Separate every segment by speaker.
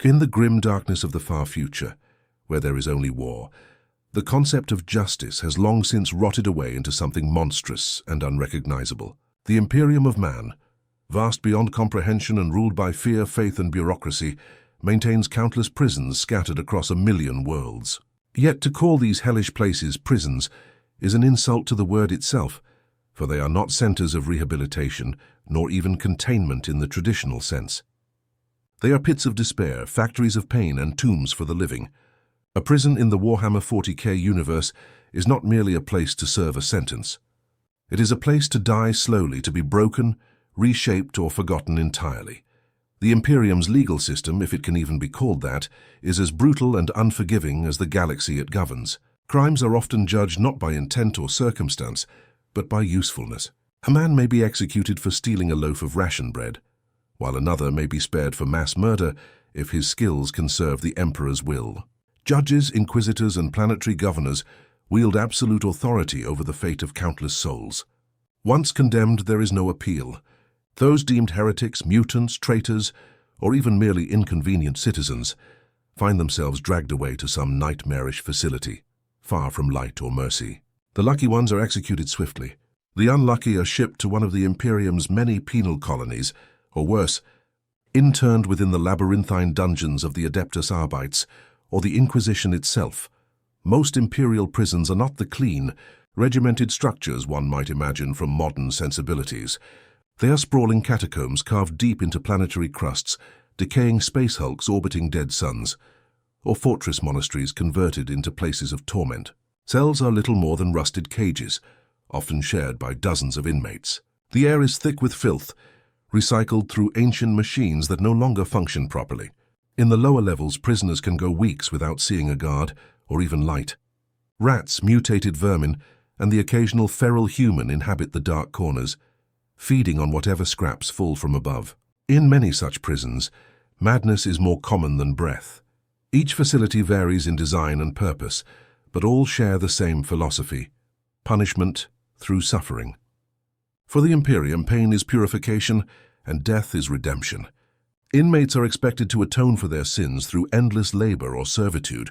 Speaker 1: In the grim darkness of the far future, where there is only war, the concept of justice has long since rotted away into something monstrous and unrecognizable. The Imperium of man, vast beyond comprehension and ruled by fear, faith, and bureaucracy, maintains countless prisons scattered across 1,000,000 worlds. Yet to call these hellish places prisons is an insult to the word itself, for they are not centers of rehabilitation, nor even containment in the traditional sense. They are pits of despair, factories of pain, and tombs for the living. A prison in the Warhammer 40K universe is not merely a place to serve a sentence. It is a place to die slowly, to be broken, reshaped, or forgotten entirely. The Imperium's legal system, if it can even be called that, is as brutal and unforgiving as the galaxy it governs. Crimes are often judged not by intent or circumstance, but by usefulness. A man may be executed for stealing a loaf of ration bread, while another may be spared for mass murder if his skills can serve the Emperor's will. Judges, inquisitors, and planetary governors wield absolute authority over the fate of countless souls. Once condemned, there is no appeal. Those deemed heretics, mutants, traitors, or even merely inconvenient citizens find themselves dragged away to some nightmarish facility, far from light or mercy. The lucky ones are executed swiftly. The unlucky are shipped to one of the Imperium's many penal colonies, or worse, interned within the labyrinthine dungeons of the Adeptus Arbites, or the Inquisition itself. Most Imperial prisons are not the clean, regimented structures one might imagine from modern sensibilities. They are sprawling catacombs carved deep into planetary crusts, decaying space hulks orbiting dead suns, or fortress monasteries converted into places of torment. Cells are little more than rusted cages, often shared by dozens of inmates. The air is thick with filth, recycled through ancient machines that no longer function properly. In the lower levels, prisoners can go weeks without seeing a guard or even light. Rats, mutated vermin, and the occasional feral human inhabit the dark corners, feeding on whatever scraps fall from above. In many such prisons, madness is more common than breath. Each facility varies in design and purpose, but all share the same philosophy: punishment through suffering. For the Imperium, pain is purification and death is redemption. Inmates are expected to atone for their sins through endless labor or servitude.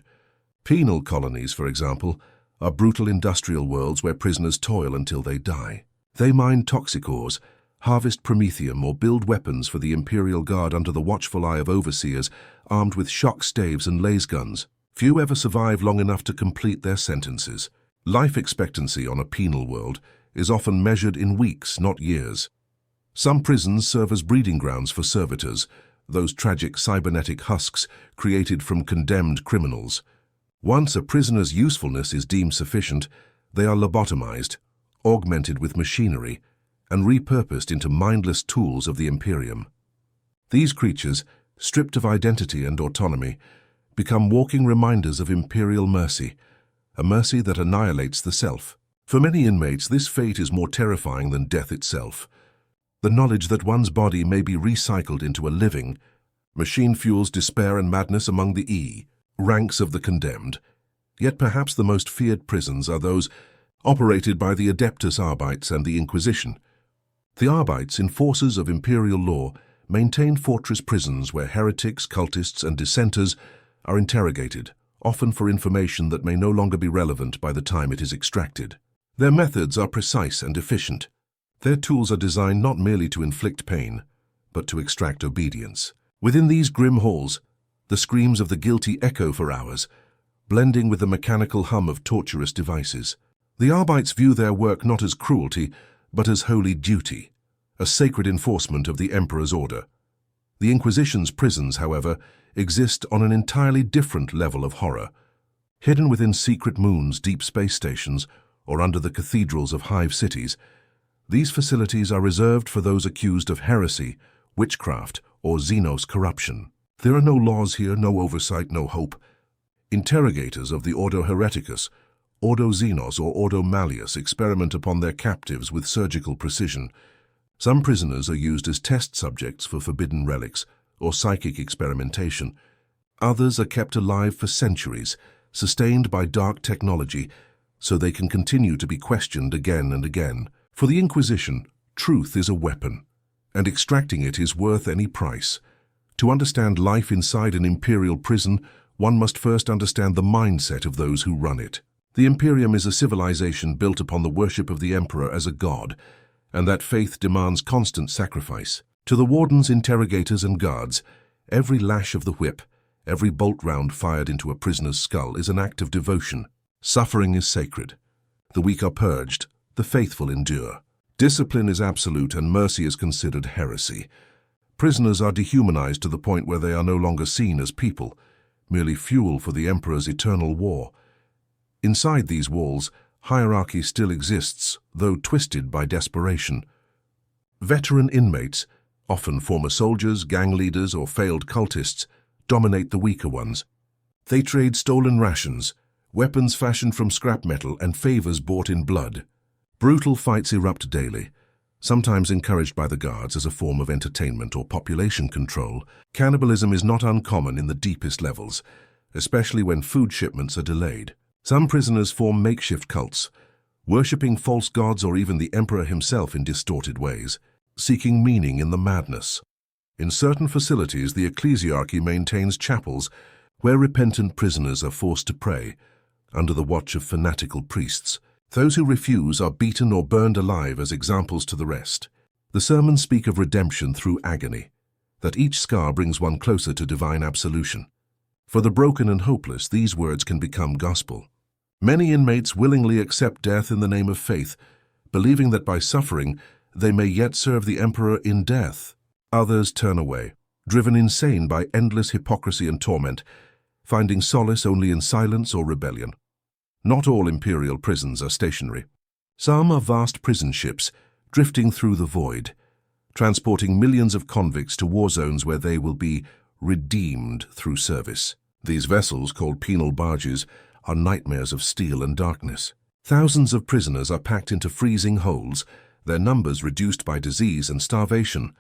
Speaker 1: Penal colonies, for example, are brutal industrial worlds where prisoners toil until they die. They mine toxic ores, harvest promethium, or build weapons for the Imperial Guard under the watchful eye of overseers armed with shock staves and laser guns. Few ever survive long enough to complete their sentences. Life expectancy on a penal world is often measured in weeks, not years. Some prisons serve as breeding grounds for servitors, those tragic cybernetic husks created from condemned criminals. Once a prisoner's usefulness is deemed sufficient, they are lobotomized, augmented with machinery, and repurposed into mindless tools of the Imperium. These creatures, stripped of identity and autonomy, become walking reminders of Imperial mercy, a mercy that annihilates the self. For many inmates, this fate is more terrifying than death itself. The knowledge that one's body may be recycled into a living machine fuels despair and madness among the ranks of the condemned. Yet perhaps the most feared prisons are those operated by the Adeptus Arbites and the Inquisition. The Arbites, enforcers of Imperial law, maintain fortress prisons where heretics, cultists, and dissenters are interrogated, often for information that may no longer be relevant by the time it is extracted. Their methods are precise and efficient. Their tools are designed not merely to inflict pain, but to extract obedience. Within these grim halls, the screams of the guilty echo for hours, blending with the mechanical hum of torturous devices. The Arbites view their work not as cruelty, but as holy duty, a sacred enforcement of the Emperor's order. The Inquisition's prisons, however, exist on an entirely different level of horror. Hidden within secret moons, deep space stations, or under the cathedrals of hive cities, these facilities are reserved for those accused of heresy, witchcraft, or Xenos corruption. There are no laws here, no oversight, no hope. Interrogators of the Ordo Hereticus, Ordo Xenos, or Ordo Malleus experiment upon their captives with surgical precision. Some prisoners are used as test subjects for forbidden relics or psychic experimentation. Others are kept alive for centuries, sustained by dark technology, so they can continue to be questioned again and again. For the Inquisition, truth is a weapon, and extracting it is worth any price. To understand life inside an imperial prison, one must first understand the mindset of those who run it. The Imperium is a civilization built upon the worship of the Emperor as a god, and that faith demands constant sacrifice. To the wardens, interrogators, and guards, every lash of the whip, every bolt round fired into a prisoner's skull is an act of devotion. Suffering is sacred. The weak are purged, the faithful endure. Discipline is absolute and mercy is considered heresy. Prisoners are dehumanized to the point where they are no longer seen as people, merely fuel for the Emperor's eternal war. Inside these walls, hierarchy still exists, though twisted by desperation. Veteran inmates, often former soldiers, gang leaders, or failed cultists, dominate the weaker ones. They trade stolen rations, weapons fashioned from scrap metal, and favors bought in blood. Brutal fights erupt daily, sometimes encouraged by the guards as a form of entertainment or population control. Cannibalism is not uncommon in the deepest levels, especially when food shipments are delayed. Some prisoners form makeshift cults, worshipping false gods or even the Emperor himself in distorted ways, seeking meaning in the madness. In certain facilities, the ecclesiarchy maintains chapels where repentant prisoners are forced to pray, under the watch of fanatical priests. Those who refuse are beaten or burned alive as examples to the rest. The sermons speak of redemption through agony, that each scar brings one closer to divine absolution. For the broken and hopeless, these words can become gospel. Many inmates willingly accept death in the name of faith, believing that by suffering, they may yet serve the Emperor in death. Others turn away, driven insane by endless hypocrisy and torment, finding solace only in silence or rebellion. Not all imperial prisons are stationary. Some are vast prison ships, drifting through the void, transporting millions of convicts to war zones where they will be redeemed through service. These vessels, called penal barges, are nightmares of steel and darkness. Thousands of prisoners are packed into freezing holds, their numbers reduced by disease and starvation,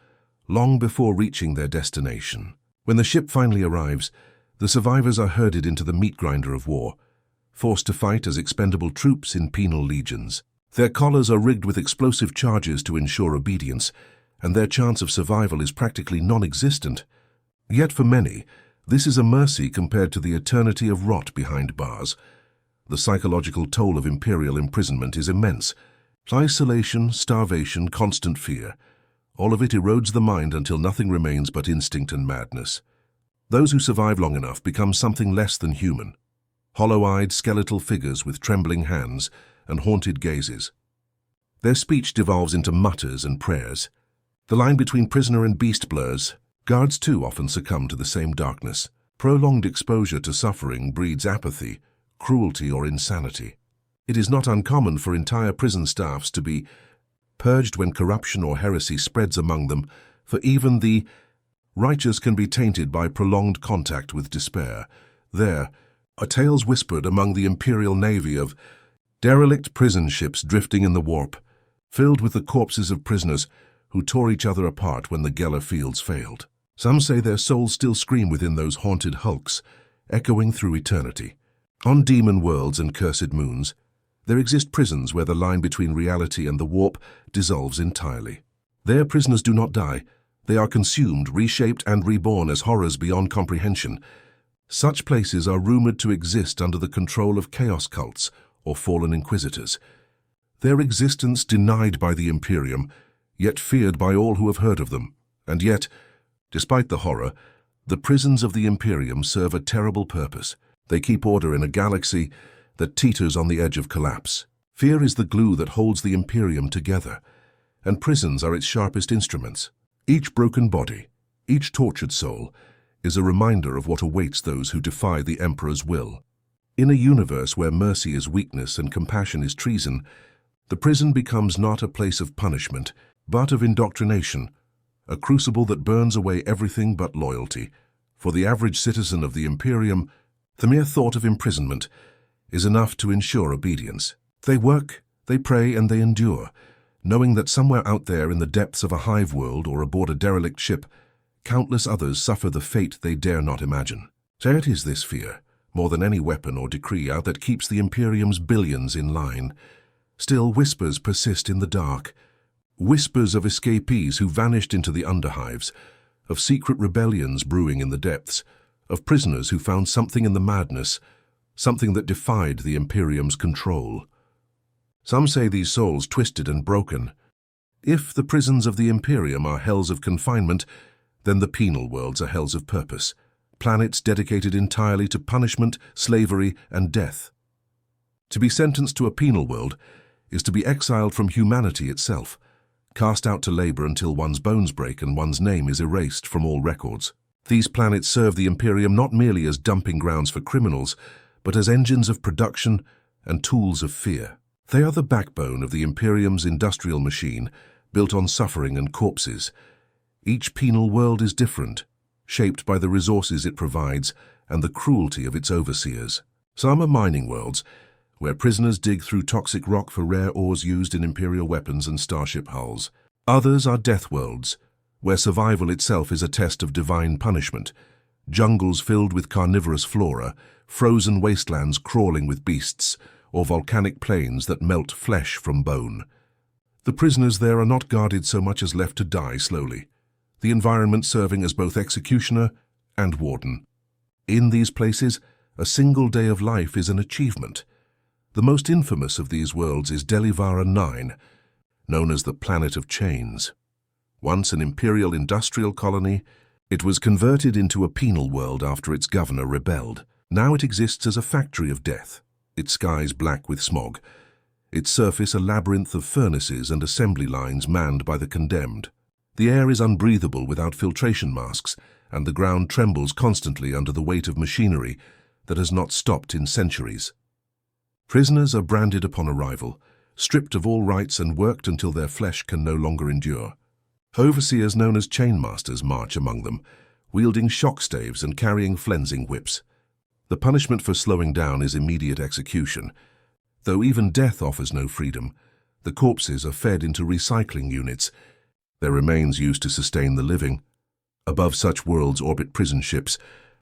Speaker 1: long before reaching their destination. When the ship finally arrives, the survivors are herded into the meat grinder of war, forced to fight as expendable troops in penal legions. Their collars are rigged with explosive charges to ensure obedience, and their chance of survival is practically non-existent. Yet for many, this is a mercy compared to the eternity of rot behind bars. The psychological toll of imperial imprisonment is immense. Isolation, starvation, constant fear. All of it erodes the mind until nothing remains but instinct and madness. Those who survive long enough become something less than human. Hollow-eyed, skeletal figures with trembling hands and haunted gazes. Their speech devolves into mutters and prayers. The line between prisoner and beast blurs. Guards too often succumb to the same darkness. Prolonged exposure to suffering breeds apathy, cruelty, or insanity. It is not uncommon for entire prison staffs to be purged when corruption or heresy spreads among them, for even the righteous can be tainted by prolonged contact with despair. There are tales whispered among the Imperial Navy of derelict prison ships drifting in the warp, filled with the corpses of prisoners who tore each other apart when the Geller fields failed. Some say their souls still scream within those haunted hulks, echoing through eternity. On demon worlds and cursed moons, there exist prisons where the line between reality and the warp dissolves entirely. There prisoners do not die. They are consumed, reshaped, and reborn as horrors beyond comprehension. Such places are rumored to exist under the control of chaos cults or fallen Inquisitors. Their existence denied by the Imperium, yet feared by all who have heard of them. And yet, despite the horror, the prisons of the Imperium serve a terrible purpose. They keep order in a galaxy that teeters on the edge of collapse. Fear is the glue that holds the Imperium together, and prisons are its sharpest instruments. Each broken body, each tortured soul, is a reminder of what awaits those who defy the Emperor's will. In a universe where mercy is weakness and compassion is treason, the prison becomes not a place of punishment, but of indoctrination, a crucible that burns away everything but loyalty. For the average citizen of the Imperium, the mere thought of imprisonment is enough to ensure obedience. They work, they pray, and they endure, knowing that somewhere out there in the depths of a hive world or aboard a derelict ship, countless others suffer the fate they dare not imagine. So it is this fear, more than any weapon or decree, that keeps the Imperium's billions in line. Still, whispers persist in the dark. Whispers of escapees who vanished into the underhives, of secret rebellions brewing in the depths, of prisoners who found something in the madness, something that defied the Imperium's control. Some say these souls twisted and broken. If the prisons of the Imperium are hells of confinement, then the penal worlds are hells of purpose, planets dedicated entirely to punishment, slavery, and death. To be sentenced to a penal world is to be exiled from humanity itself, cast out to labor until one's bones break and one's name is erased from all records. These planets serve the Imperium not merely as dumping grounds for criminals, but as engines of production and tools of fear. They are the backbone of the Imperium's industrial machine, built on suffering and corpses. Each penal world is different, shaped by the resources it provides and the cruelty of its overseers. Some are mining worlds, where prisoners dig through toxic rock for rare ores used in Imperial weapons and starship hulls. Others are death worlds, where survival itself is a test of divine punishment. Jungles filled with carnivorous flora, frozen wastelands crawling with beasts, or volcanic plains that melt flesh from bone. The prisoners there are not guarded so much as left to die slowly, the environment serving as both executioner and warden. In these places, a single day of life is an achievement. The most infamous of these worlds is Delivara 9, known as the Planet of Chains. Once an Imperial industrial colony, it was converted into a penal world after its governor rebelled. Now it exists as a factory of death, its skies black with smog, its surface a labyrinth of furnaces and assembly lines manned by the condemned. The air is unbreathable without filtration masks, and the ground trembles constantly under the weight of machinery that has not stopped in centuries. Prisoners are branded upon arrival, stripped of all rights and worked until their flesh can no longer endure. Overseers known as chainmasters march among them, wielding shock staves and carrying flensing whips. The punishment for slowing down is immediate execution. Though even death offers no freedom, the corpses are fed into recycling units, their remains used to sustain the living. Above such worlds orbit prison ships,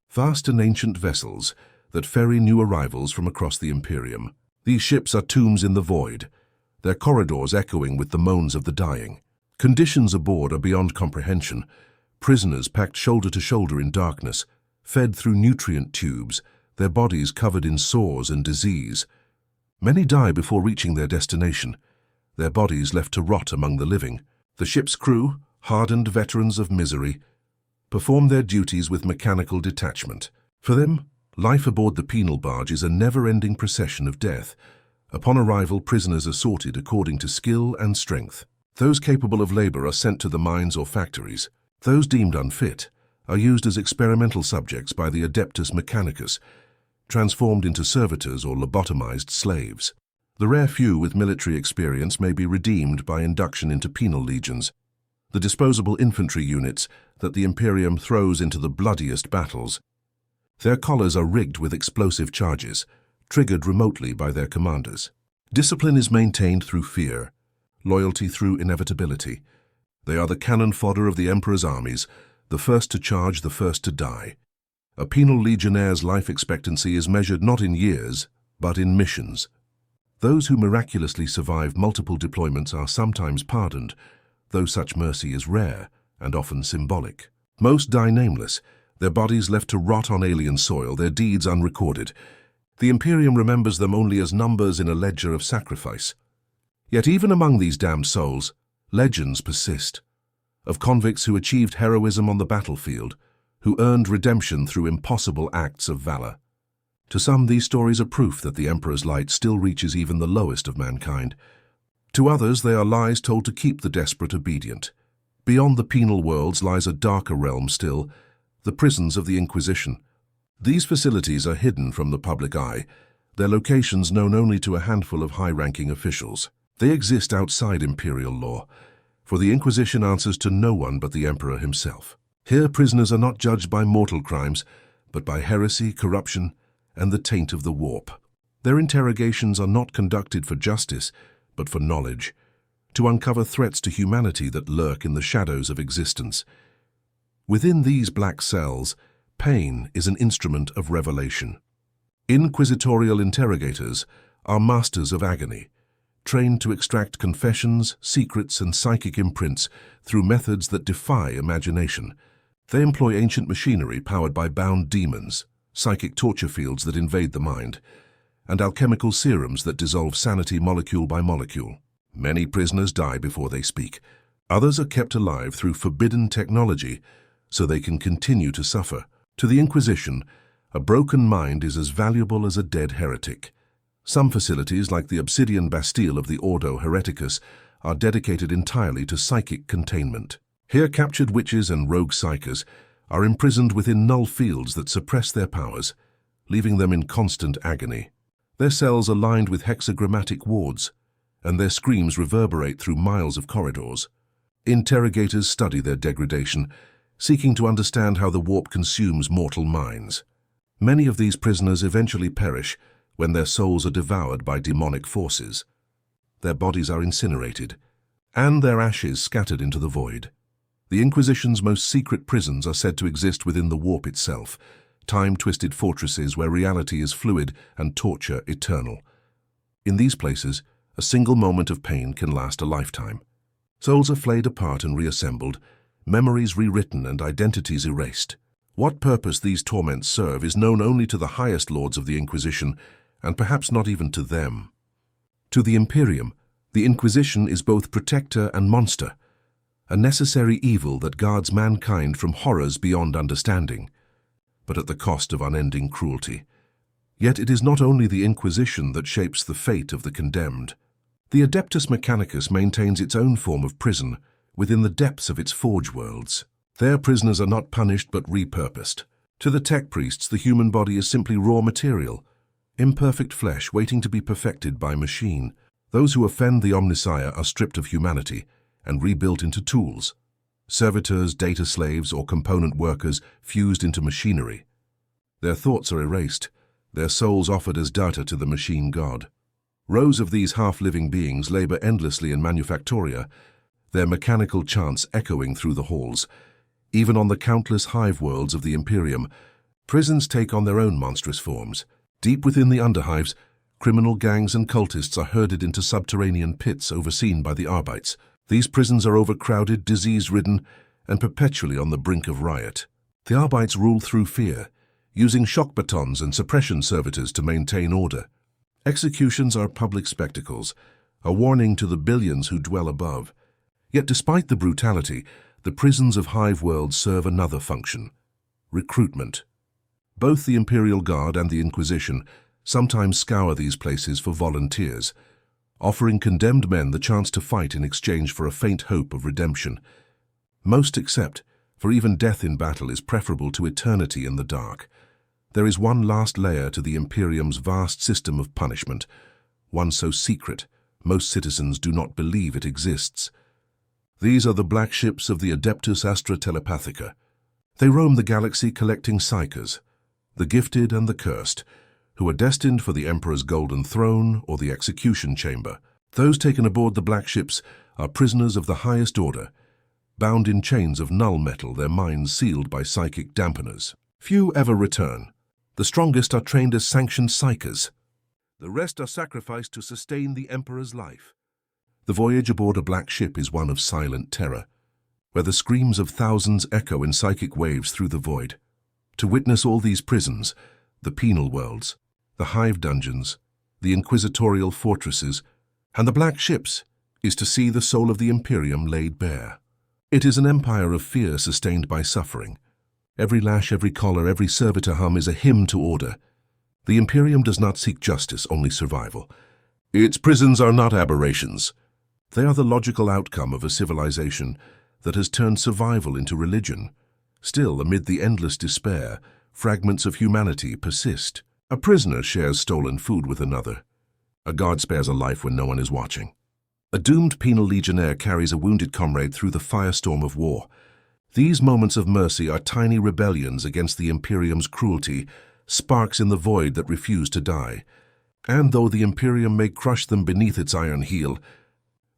Speaker 1: vast and ancient vessels that ferry new arrivals from across the Imperium. These ships are tombs in the void, their corridors echoing with the moans of the dying. Conditions aboard are beyond comprehension. Prisoners packed shoulder to shoulder in darkness, fed through nutrient tubes, their bodies covered in sores and disease. Many die before reaching their destination, their bodies left to rot among the living. The ship's crew, hardened veterans of misery, perform their duties with mechanical detachment. For them, life aboard the penal barge is a never-ending procession of death. Upon arrival, prisoners are sorted according to skill and strength. Those capable of labor are sent to the mines or factories. Those deemed unfit are used as experimental subjects by the Adeptus Mechanicus, transformed into servitors or lobotomized slaves. The rare few with military experience may be redeemed by induction into penal legions, the disposable infantry units that the Imperium throws into the bloodiest battles. Their collars are rigged with explosive charges, triggered remotely by their commanders. Discipline is maintained through fear, loyalty through inevitability. They are the cannon fodder of the Emperor's armies, the first to charge, the first to die. A penal legionnaire's life expectancy is measured not in years, but in missions. Those who miraculously survive multiple deployments are sometimes pardoned, though such mercy is rare and often symbolic. Most die nameless, their bodies left to rot on alien soil, their deeds unrecorded. The Imperium remembers them only as numbers in a ledger of sacrifice. Yet even among these damned souls, legends persist, of convicts who achieved heroism on the battlefield, who earned redemption through impossible acts of valor. To some, these stories are proof that the Emperor's light still reaches even the lowest of mankind. To others, they are lies told to keep the desperate obedient. Beyond the penal worlds lies a darker realm still, the prisons of the Inquisition. These facilities are hidden from the public eye, their locations known only to a handful of high-ranking officials. They exist outside Imperial law, for the Inquisition answers to no one but the Emperor himself. Here, prisoners are not judged by mortal crimes, but by heresy, corruption, and the taint of the warp. Their interrogations are not conducted for justice, but for knowledge, to uncover threats to humanity that lurk in the shadows of existence. Within these black cells, pain is an instrument of revelation. Inquisitorial interrogators are masters of agony, trained to extract confessions, secrets, and psychic imprints through methods that defy imagination. They employ ancient machinery powered by bound demons, psychic torture fields that invade the mind, and alchemical serums that dissolve sanity molecule by molecule. Many prisoners die before they speak. Others are kept alive through forbidden technology so they can continue to suffer. To the Inquisition, a broken mind is as valuable as a dead heretic. Some facilities, like the Obsidian Bastille of the Ordo Hereticus, are dedicated entirely to psychic containment. Here captured witches and rogue psychers are imprisoned within null fields that suppress their powers, leaving them in constant agony. Their cells are lined with hexagrammatic wards, and their screams reverberate through miles of corridors. Interrogators study their degradation, seeking to understand how the warp consumes mortal minds. Many of these prisoners eventually perish when their souls are devoured by demonic forces. Their bodies are incinerated, and their ashes scattered into the void. The Inquisition's most secret prisons are said to exist within the warp itself, time-twisted fortresses where reality is fluid and torture eternal. In these places, a single moment of pain can last a lifetime. Souls are flayed apart and reassembled, memories rewritten and identities erased. What purpose these torments serve is known only to the highest lords of the Inquisition, and perhaps not even to them. To the Imperium, the Inquisition is both protector and monster, a necessary evil that guards mankind from horrors beyond understanding, but at the cost of unending cruelty. Yet it is not only the Inquisition that shapes the fate of the condemned. The Adeptus Mechanicus maintains its own form of prison within the depths of its forge worlds. There prisoners are not punished but repurposed. To the tech priests, the human body is simply raw material, imperfect flesh waiting to be perfected by machine. Those who offend the Omnissiah are stripped of humanity and rebuilt into tools. Servitors, data slaves, or component workers fused into machinery. Their thoughts are erased, their souls offered as data to the machine god. Rows of these half-living beings labor endlessly in Manufactoria, their mechanical chants echoing through the halls. Even on the countless hive worlds of the Imperium, prisons take on their own monstrous forms. Deep within the underhives, criminal gangs and cultists are herded into subterranean pits overseen by the Arbites. These prisons are overcrowded, disease-ridden, and perpetually on the brink of riot. The Arbites rule through fear, using shock batons and suppression servitors to maintain order. Executions are public spectacles, a warning to the billions who dwell above. Yet despite the brutality, the prisons of hive worlds serve another function: recruitment. Both the Imperial Guard and the Inquisition sometimes scour these places for volunteers, offering condemned men the chance to fight in exchange for a faint hope of redemption. Most accept, for even death in battle is preferable to eternity in the dark. There is one last layer to the Imperium's vast system of punishment, one so secret most citizens do not believe it exists. These are the black ships of the Adeptus Astra Telepathica. They roam the galaxy collecting psychers, the gifted and the cursed, who are destined for the Emperor's golden throne or the execution chamber. Those taken aboard the black ships are prisoners of the highest order, bound in chains of null metal, their minds sealed by psychic dampeners. Few ever return. The strongest are trained as sanctioned psychers. The rest are sacrificed to sustain the Emperor's life. The voyage aboard a black ship is one of silent terror, where the screams of thousands echo in psychic waves through the void. To witness all these prisons, the penal worlds, the hive dungeons, the inquisitorial fortresses, and the black ships, is to see the soul of the Imperium laid bare. It is an empire of fear sustained by suffering. Every lash, every collar, every servitor hum is a hymn to order. The Imperium does not seek justice, only survival. Its prisons are not aberrations. They are the logical outcome of a civilization that has turned survival into religion. Still, amid the endless despair, fragments of humanity persist. A prisoner shares stolen food with another. A guard spares a life when no one is watching. A doomed penal legionnaire carries a wounded comrade through the firestorm of war. These moments of mercy are tiny rebellions against the Imperium's cruelty, sparks in the void that refuse to die. And though the Imperium may crush them beneath its iron heel,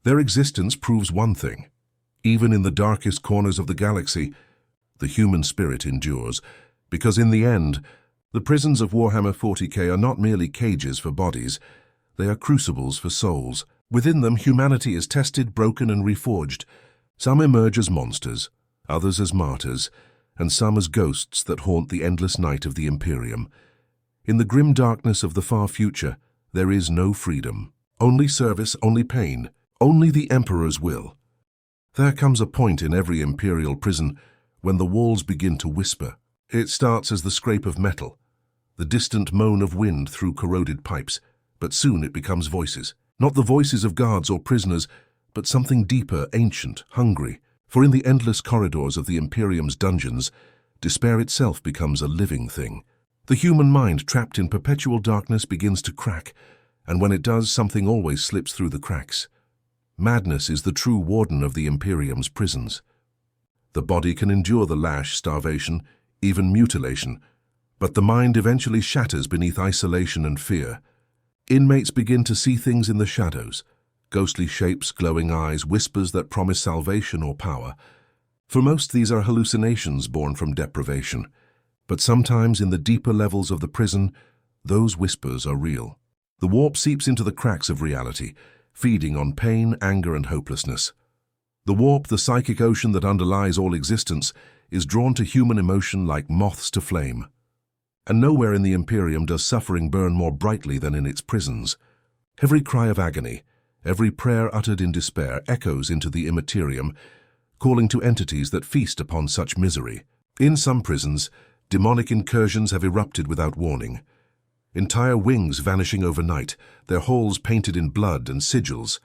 Speaker 1: their existence proves one thing. Even in the darkest corners of the galaxy, the human spirit endures, because in the end, the prisons of Warhammer 40K are not merely cages for bodies, they are crucibles for souls. Within them, humanity is tested, broken, and reforged. Some emerge as monsters, others as martyrs, and some as ghosts that haunt the endless night of the Imperium. In the grim darkness of the far future, there is no freedom. Only service, only pain, only the Emperor's will. There comes a point in every Imperial prison when the walls begin to whisper. It starts as the scrape of metal, the distant moan of wind through corroded pipes, but soon it becomes voices. Not the voices of guards or prisoners, but something deeper, ancient, hungry. For in the endless corridors of the Imperium's dungeons, despair itself becomes a living thing. The human mind, trapped in perpetual darkness, begins to crack, and when it does, something always slips through the cracks. Madness is the true warden of the Imperium's prisons. The body can endure the lash, starvation, even mutilation, but the mind eventually shatters beneath isolation and fear. Inmates begin to see things in the shadows, ghostly shapes, glowing eyes, whispers that promise salvation or power. For most, these are hallucinations born from deprivation, but sometimes in the deeper levels of the prison, those whispers are real. The warp seeps into the cracks of reality, feeding on pain, anger, and hopelessness. The warp, the psychic ocean that underlies all existence, is drawn to human emotion like moths to flame. And nowhere in the Imperium does suffering burn more brightly than in its prisons. Every cry of agony, every prayer uttered in despair echoes into the immaterium, calling to entities that feast upon such misery. In some prisons, demonic incursions have erupted without warning. Entire wings vanishing overnight, their halls painted in blood and sigils.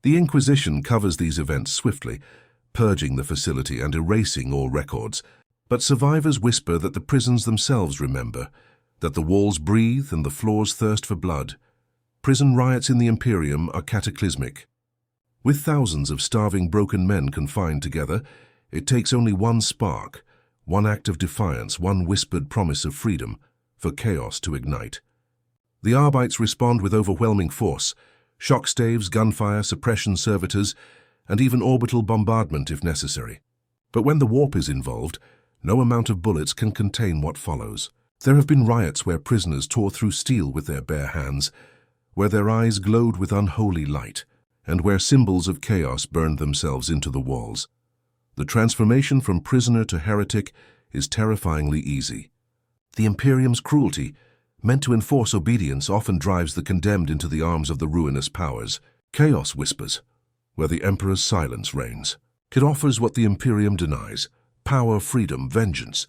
Speaker 1: The Inquisition covers these events swiftly, purging the facility and erasing all records. But survivors whisper that the prisons themselves remember, that the walls breathe and the floors thirst for blood. Prison riots in the Imperium are cataclysmic. With thousands of starving, broken men confined together, it takes only one spark, one act of defiance, one whispered promise of freedom, for chaos to ignite. The Arbites respond with overwhelming force, shock staves, gunfire, suppression servitors, and even orbital bombardment if necessary. But when the warp is involved, no amount of bullets can contain what follows. There have been riots where prisoners tore through steel with their bare hands, where their eyes glowed with unholy light, and where symbols of chaos burned themselves into the walls. The transformation from prisoner to heretic is terrifyingly easy. The Imperium's cruelty, meant to enforce obedience, often drives the condemned into the arms of the ruinous powers. Chaos whispers, where the Emperor's silence reigns. It offers what the Imperium denies: power, freedom, vengeance.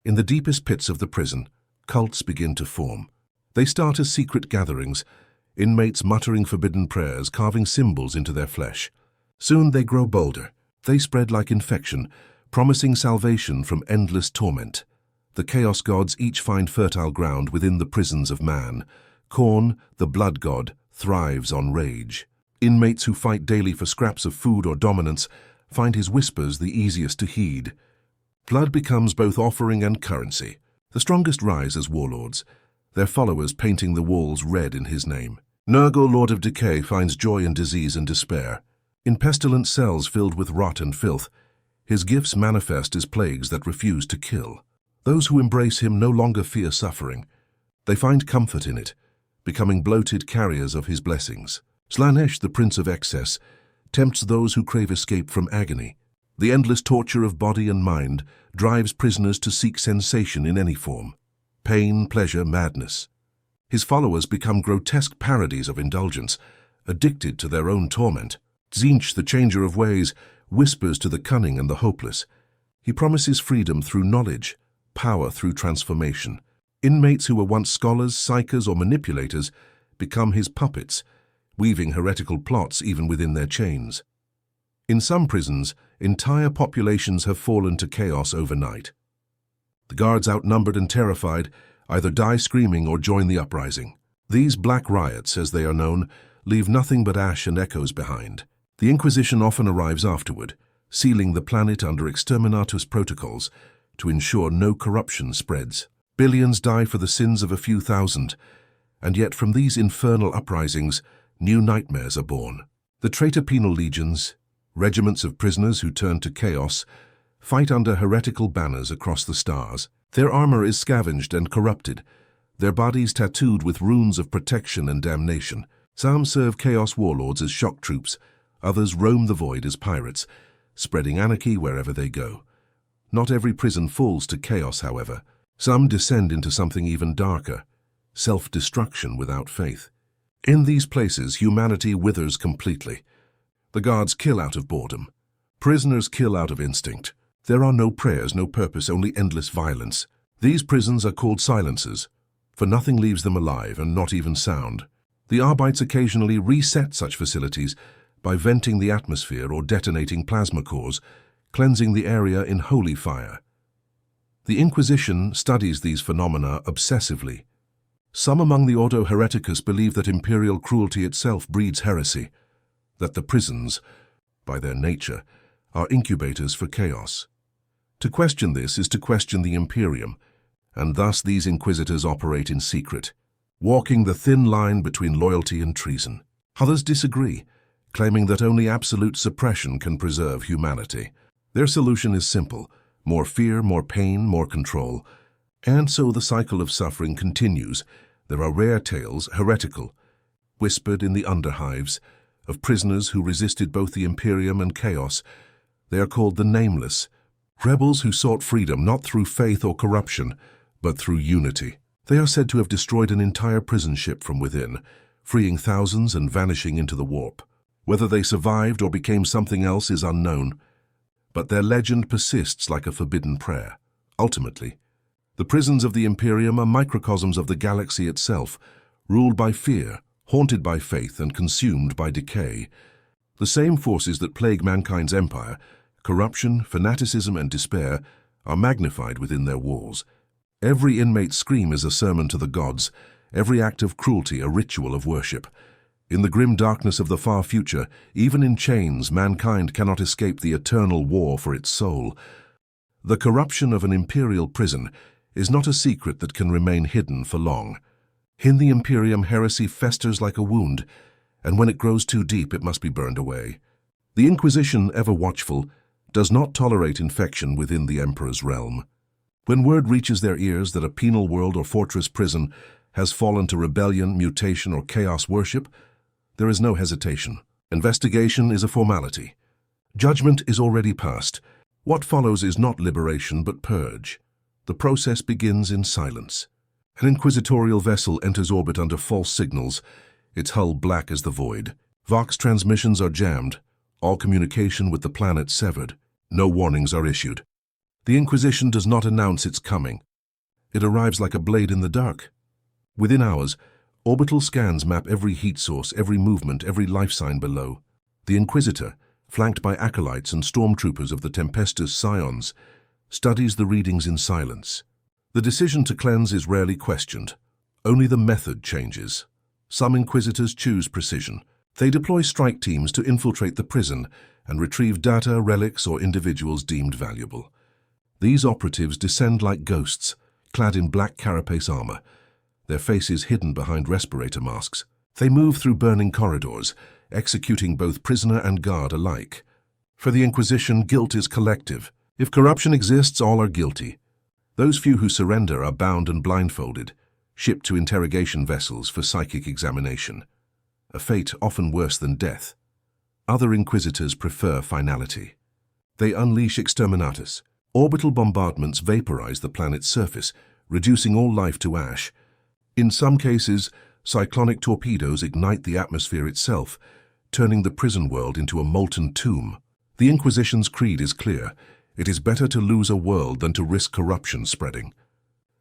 Speaker 1: In the deepest pits of the prison, cults begin to form. They start as secret gatherings, inmates muttering forbidden prayers, carving symbols into their flesh. Soon they grow bolder. They spread like infection, promising salvation from endless torment. The chaos gods each find fertile ground within the prisons of man. Khorne, the blood god, thrives on rage. Inmates who fight daily for scraps of food or dominance find his whispers the easiest to heed. Blood becomes both offering and currency. The strongest rise as warlords, their followers painting the walls red in his name. Nurgle, Lord of Decay, finds joy in disease and despair. In pestilent cells filled with rot and filth, his gifts manifest as plagues that refuse to kill. Those who embrace him no longer fear suffering. They find comfort in it, becoming bloated carriers of his blessings. Slaanesh, the Prince of Excess, tempts those who crave escape from agony. The endless torture of body and mind drives prisoners to seek sensation in any form: pain, pleasure, madness. His followers become grotesque parodies of indulgence, addicted to their own torment. Tzeentch, the Changer of Ways, whispers to the cunning and the hopeless. He promises freedom through knowledge, power through transformation. Inmates who were once scholars, psychers, or manipulators become his puppets, weaving heretical plots even within their chains. In some prisons, entire populations have fallen to chaos overnight. The guards, outnumbered and terrified, either die screaming or join the uprising. These black riots, as they are known, leave nothing but ash and echoes behind. The Inquisition often arrives afterward, sealing the planet under exterminatus protocols to ensure no corruption spreads. Billions die for the sins of a few thousand, and yet from these infernal uprisings, new nightmares are born. The traitor penal legions, regiments of prisoners who turn to chaos, fight under heretical banners across the stars. Their armor is scavenged and corrupted, their bodies tattooed with runes of protection and damnation. Some serve chaos warlords as shock troops, others roam the void as pirates, spreading anarchy wherever they go. Not every prison falls to chaos, however. Some descend into something even darker, self-destruction without faith. In these places, humanity withers completely. The guards kill out of boredom. Prisoners kill out of instinct. There are no prayers, no purpose, only endless violence. These prisons are called silencers, for nothing leaves them alive, and not even sound. The Arbites occasionally reset such facilities by venting the atmosphere or detonating plasma cores, cleansing the area in holy fire. The Inquisition studies these phenomena obsessively. Some among the Ordo Hereticus believe that imperial cruelty itself breeds heresy, that the prisons, by their nature, are incubators for chaos. To question this is to question the Imperium, and thus these Inquisitors operate in secret, walking the thin line between loyalty and treason. Others disagree, claiming that only absolute suppression can preserve humanity. Their solution is simple: more fear, more pain, more control. And so the cycle of suffering continues. There are rare tales, heretical, whispered in the underhives, of prisoners who resisted both the Imperium and chaos. They are called the Nameless, rebels who sought freedom not through faith or corruption, but through unity. They are said to have destroyed an entire prison ship from within, freeing thousands and vanishing into the warp. Whether they survived or became something else is unknown, but their legend persists like a forbidden prayer. Ultimately, the prisons of the Imperium are microcosms of the galaxy itself, ruled by fear, haunted by faith, and consumed by decay. The same forces that plague mankind's empire, corruption, fanaticism, and despair, are magnified within their walls. Every inmate's scream is a sermon to the gods, every act of cruelty a ritual of worship. In the grim darkness of the far future, even in chains, mankind cannot escape the eternal war for its soul. The corruption of an imperial prison is not a secret that can remain hidden for long. In the Imperium, heresy festers like a wound, and when it grows too deep, it must be burned away. The Inquisition, ever watchful, does not tolerate infection within the Emperor's realm. When word reaches their ears that a penal world or fortress prison has fallen to rebellion, mutation, or chaos worship, there is no hesitation. Investigation is a formality. Judgment is already passed. What follows is not liberation but purge. The process begins in silence. An inquisitorial vessel enters orbit under false signals, its hull black as the void. Vox transmissions are jammed, all communication with the planet severed. No warnings are issued. The Inquisition does not announce its coming. It arrives like a blade in the dark. Within hours, orbital scans map every heat source, every movement, every life sign below. The Inquisitor, flanked by acolytes and stormtroopers of the Tempestus Scions, studies the readings in silence. The decision to cleanse is rarely questioned. Only the method changes. Some Inquisitors choose precision. They deploy strike teams to infiltrate the prison and retrieve data, relics, or individuals deemed valuable. These operatives descend like ghosts, clad in black carapace armor, their faces hidden behind respirator masks. They move through burning corridors, executing both prisoner and guard alike. For the Inquisition, guilt is collective. If corruption exists, all are guilty. Those few who surrender are bound and blindfolded, shipped to interrogation vessels for psychic examination, a fate often worse than death. Other Inquisitors prefer finality. They unleash exterminatus. Orbital bombardments vaporize the planet's surface, reducing all life to ash. In some cases, cyclonic torpedoes ignite the atmosphere itself, turning the prison world into a molten tomb. The Inquisition's creed is clear. It is better to lose a world than to risk corruption spreading.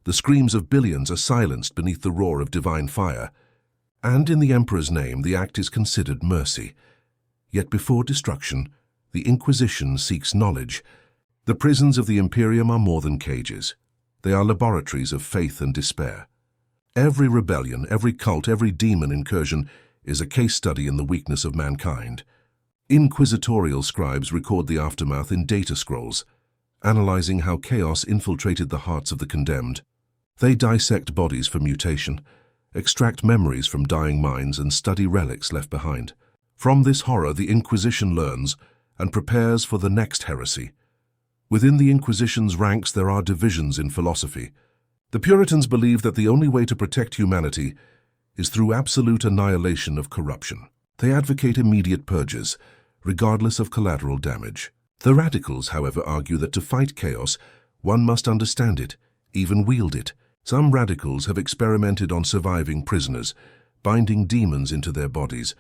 Speaker 1: The screams of billions are silenced beneath the roar of divine fire, and in the Emperor's name the act is considered mercy. Yet before destruction, the Inquisition seeks knowledge. The prisons of the Imperium are more than cages. They are laboratories of faith and despair. Every rebellion, every cult, every demon incursion is a case study in the weakness of mankind. Inquisitorial scribes record the aftermath in data scrolls, analyzing how chaos infiltrated the hearts of the condemned. They dissect bodies for mutation, extract memories from dying minds, and study relics left behind. From this horror, the Inquisition learns and prepares for the next heresy. Within the Inquisition's ranks, there are divisions in philosophy. The Puritans believe that the only way to protect humanity is through absolute annihilation of corruption. They advocate immediate purges, regardless of collateral damage. The radicals, however, argue that to fight chaos, one must understand it, even wield it. Some radicals have experimented on surviving prisoners, binding demons into their bodies,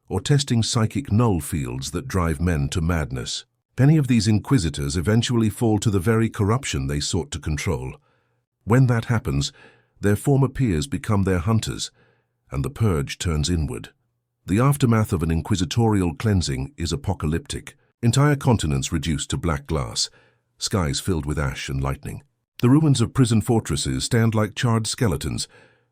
Speaker 1: or testing psychic null fields that drive men to madness. Many of these Inquisitors eventually fall to the very corruption they sought to control. When that happens, their former peers become their hunters, and the purge turns inward. The aftermath of an inquisitorial cleansing is apocalyptic. Entire continents reduced to black glass, skies filled with ash and lightning. The ruins of prison fortresses stand like charred skeletons,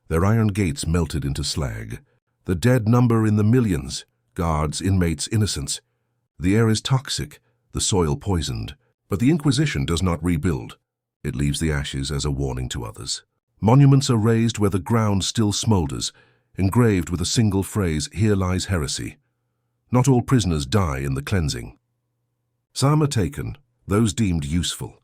Speaker 1: their iron gates melted into slag. The dead number in the millions, guards, inmates, innocents. The air is toxic, the soil poisoned. But the Inquisition does not rebuild. It leaves the ashes as a warning to others. Monuments are raised where the ground still smolders, engraved with a single phrase, "Here lies heresy." Not all prisoners die in the cleansing. Some are taken, those deemed useful.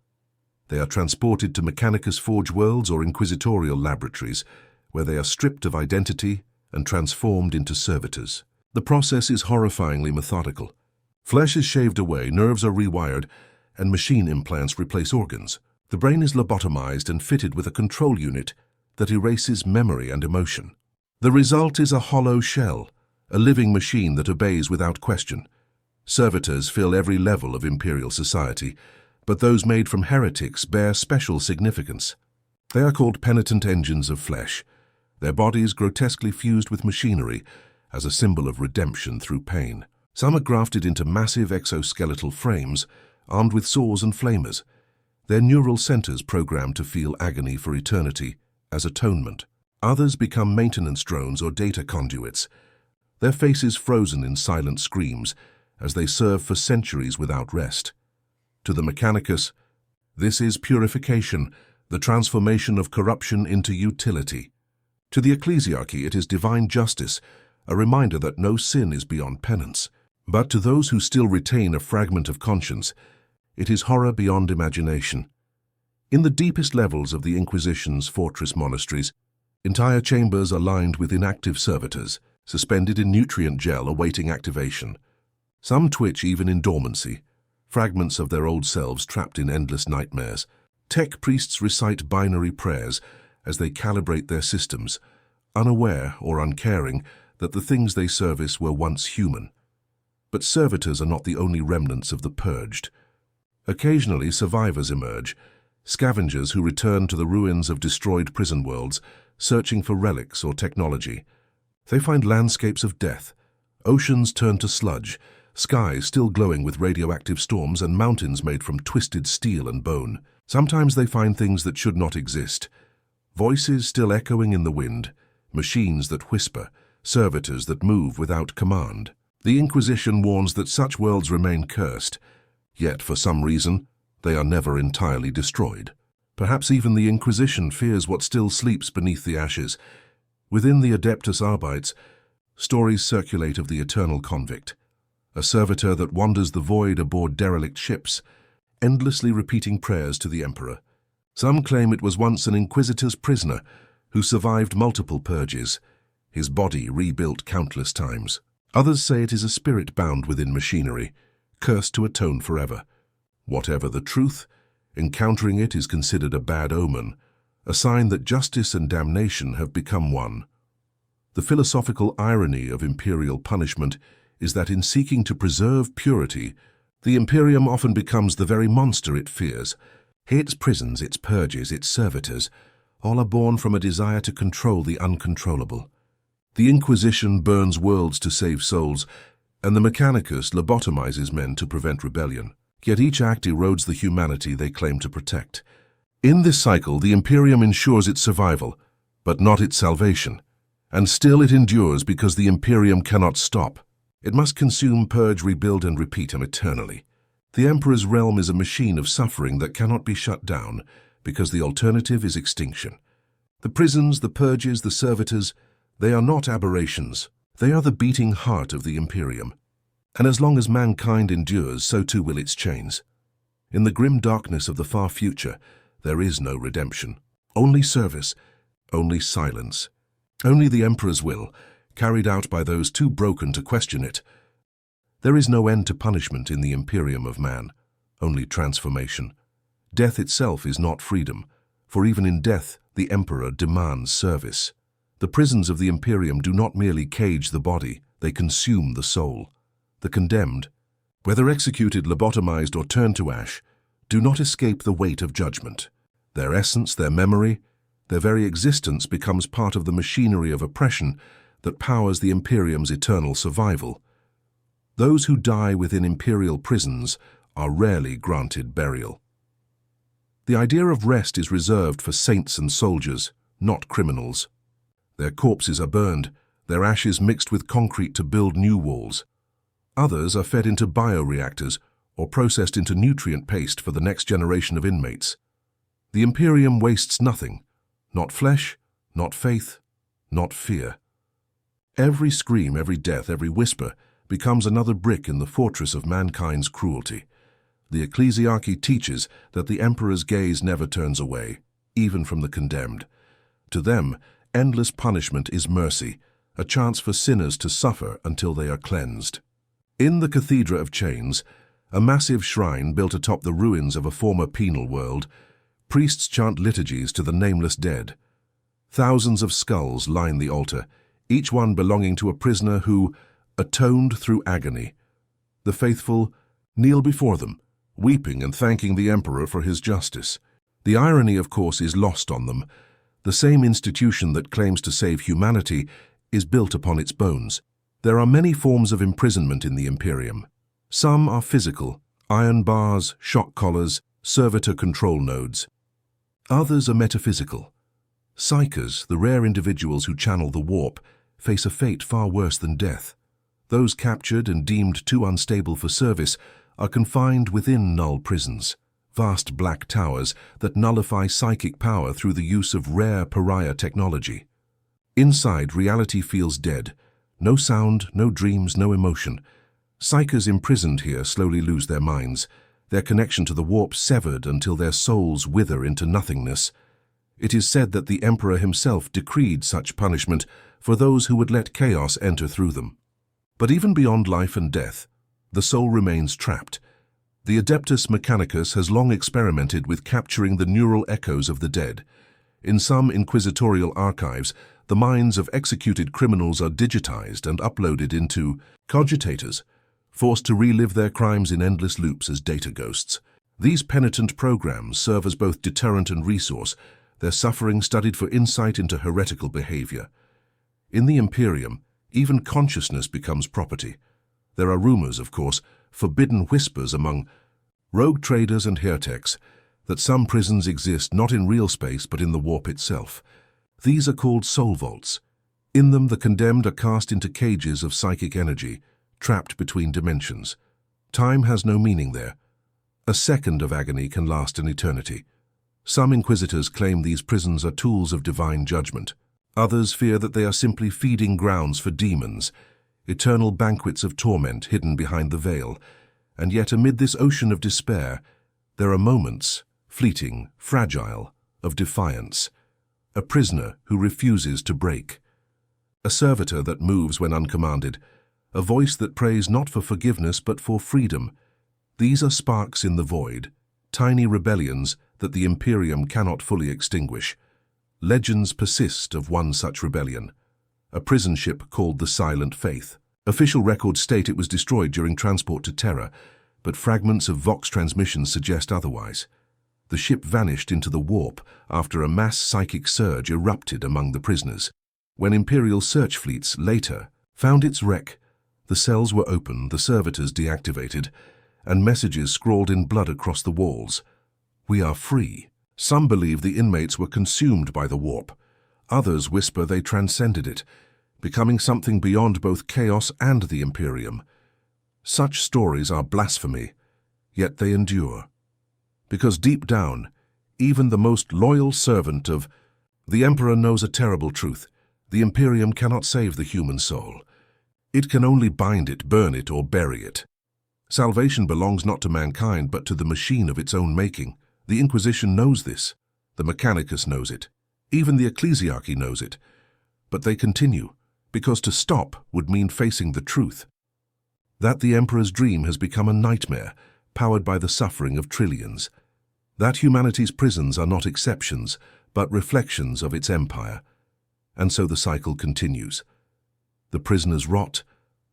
Speaker 1: They are transported to Mechanicus Forge worlds or inquisitorial laboratories, where they are stripped of identity and transformed into servitors. The process is horrifyingly methodical. Flesh is shaved away, nerves are rewired, and machine implants replace organs. The brain is lobotomized and fitted with a control unit that erases memory and emotion. The result is a hollow shell, a living machine that obeys without question. Servitors fill every level of Imperial society, but those made from heretics bear special significance. They are called penitent engines of flesh, their bodies grotesquely fused with machinery as a symbol of redemption through pain. Some are grafted into massive exoskeletal frames, armed with saws and flamers, their neural centers programmed to feel agony for eternity as atonement. Others become maintenance drones or data conduits, their faces frozen in silent screams as they serve for centuries without rest. To the Mechanicus, this is purification, the transformation of corruption into utility. To the ecclesiarchy, it is divine justice, a reminder that no sin is beyond penance. But to those who still retain a fragment of conscience, it is horror beyond imagination. In the deepest levels of the Inquisition's fortress monasteries, entire chambers are lined with inactive servitors, suspended in nutrient gel awaiting activation. Some twitch even in dormancy, fragments of their old selves trapped in endless nightmares. Tech priests recite binary prayers as they calibrate their systems, unaware or uncaring that the things they service were once human. But servitors are not the only remnants of the purged. Occasionally, survivors emerge, scavengers who return to the ruins of destroyed prison worlds, searching for relics or technology. They find landscapes of death, oceans turned to sludge, skies still glowing with radioactive storms, and mountains made from twisted steel and bone. Sometimes they find things that should not exist, voices still echoing in the wind, machines that whisper, servitors that move without command. The Inquisition warns that such worlds remain cursed, yet for some reason they are never entirely destroyed. Perhaps even the Inquisition fears what still sleeps beneath the ashes. Within the Adeptus Arbites, stories circulate of the eternal convict, a servitor that wanders the void aboard derelict ships, endlessly repeating prayers to the Emperor. Some claim it was once an Inquisitor's prisoner who survived multiple purges, his body rebuilt countless times. Others say it is a spirit bound within machinery, cursed to atone forever. Whatever the truth, encountering it is considered a bad omen, a sign that justice and damnation have become one. The philosophical irony of Imperial punishment is that in seeking to preserve purity, the Imperium often becomes the very monster it fears. Its prisons, its purges, its servitors, all are born from a desire to control the uncontrollable. The Inquisition burns worlds to save souls, and the Mechanicus lobotomizes men to prevent rebellion. Yet each act erodes the humanity they claim to protect. In this cycle, the Imperium ensures its survival, but not its salvation. And still it endures because the Imperium cannot stop. It must consume, purge, rebuild, and repeat eternally. The Emperor's realm is a machine of suffering that cannot be shut down, because the alternative is extinction. The prisons, the purges, the servitors, they are not aberrations. They are the beating heart of the Imperium. And as long as mankind endures, so too will its chains. In the grim darkness of the far future, there is no redemption. Only service, only silence. Only the Emperor's will, carried out by those too broken to question it. There is no end to punishment in the Imperium of man. only transformation. Death itself is not freedom, for even in death the Emperor demands service. The prisons of the Imperium do not merely cage the body, they consume the soul. The condemned, whether executed, lobotomized, or turned to ash, do not escape the weight of judgment. Their essence, their memory, their very existence becomes part of the machinery of oppression that powers the Imperium's eternal survival. Those who die within Imperial prisons are rarely granted burial. The idea of rest is reserved for saints and soldiers, not criminals. Their corpses are burned, their ashes mixed with concrete to build new walls. Others are fed into bioreactors or processed into nutrient paste for the next generation of inmates. The Imperium wastes nothing, not flesh, not faith, not fear. Every scream, every death, every whisper becomes another brick in the fortress of mankind's cruelty. The ecclesiarchy teaches that the Emperor's gaze never turns away, even from the condemned. To them, endless punishment is mercy, a chance for sinners to suffer until they are cleansed. In the Cathedra of Chains, a massive shrine built atop the ruins of a former penal world, priests chant liturgies to the nameless dead. Thousands of skulls line the altar, each one belonging to a prisoner who atoned through agony. The faithful kneel before them, weeping and thanking the Emperor for his justice. The irony, of course, is lost on them. The same institution that claims to save humanity is built upon its bones. There are many forms of imprisonment in the Imperium. Some are physical, iron bars, shock collars, servitor control nodes. Others are metaphysical. Psychers, the rare individuals who channel the warp, face a fate far worse than death. Those captured and deemed too unstable for service are confined within null prisons, vast black towers that nullify psychic power through the use of rare pariah technology. Inside, reality feels dead. No sound, no dreams, no emotion. Psychers imprisoned here slowly lose their minds, their connection to the warp severed until their souls wither into nothingness. It is said that the Emperor himself decreed such punishment for those who would let chaos enter through them. But even beyond life and death, the soul remains trapped. The Adeptus Mechanicus has long experimented with capturing the neural echoes of the dead. In some inquisitorial archives, the minds of executed criminals are digitized and uploaded into cogitators, forced to relive their crimes in endless loops as data ghosts. These penitent programs serve as both deterrent and resource, their suffering studied for insight into heretical behavior. In the Imperium, even consciousness becomes property. There are rumors, of course, forbidden whispers among rogue traders and heretics, that some prisons exist not in real space but in the warp itself. These are called soul vaults. In them, the condemned are cast into cages of psychic energy, trapped between dimensions. Time has no meaning there. A second of agony can last an eternity. Some Inquisitors claim these prisons are tools of divine judgment. Others fear that they are simply feeding grounds for demons, eternal banquets of torment hidden behind the veil. And yet amid this ocean of despair, there are moments, fleeting, fragile, of defiance. A prisoner who refuses to break. A servitor that moves when uncommanded. A voice that prays not for forgiveness but for freedom. These are sparks in the void, tiny rebellions that the Imperium cannot fully extinguish. Legends persist of one such rebellion, a prison ship called the Silent Faith. Official records state it was destroyed during transport to Terra, but fragments of Vox transmissions suggest otherwise. The ship vanished into the warp after a mass psychic surge erupted among the prisoners. When Imperial search fleets later found its wreck, the cells were open, the servitors deactivated, and messages scrawled in blood across the walls. "We are free." Some believe the inmates were consumed by the warp. Others whisper they transcended it, becoming something beyond both chaos and the Imperium. Such stories are blasphemy, yet they endure. Because deep down, even the most loyal servant of the Emperor knows a terrible truth. The Imperium cannot save the human soul. It can only bind it, burn it, or bury it. Salvation belongs not to mankind, but to the machine of its own making. The Inquisition knows this. The Mechanicus knows it. Even the ecclesiarchy knows it. But they continue, because to stop would mean facing the truth. That the Emperor's dream has become a nightmare, powered by the suffering of trillions. That humanity's prisons are not exceptions, but reflections of its empire. And so the cycle continues. The prisoners rot,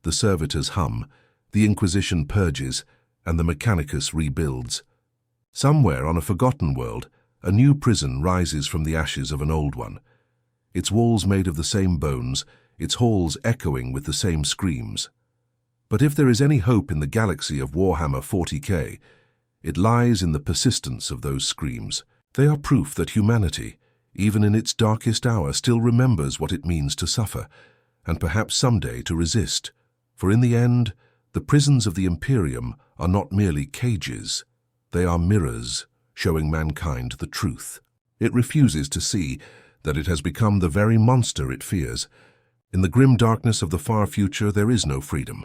Speaker 1: the servitors hum, the Inquisition purges, and the Mechanicus rebuilds. Somewhere on a forgotten world, a new prison rises from the ashes of an old one. Its walls made of the same bones, its halls echoing with the same screams. But if there is any hope in the galaxy of Warhammer 40K, it lies in the persistence of those screams. They are proof that humanity, even in its darkest hour, still remembers what it means to suffer, and perhaps someday to resist. For in the end, the prisons of the Imperium are not merely cages. They are mirrors, showing mankind the truth. It refuses to see that it has become the very monster it fears. In the grim darkness of the far future, there is no freedom.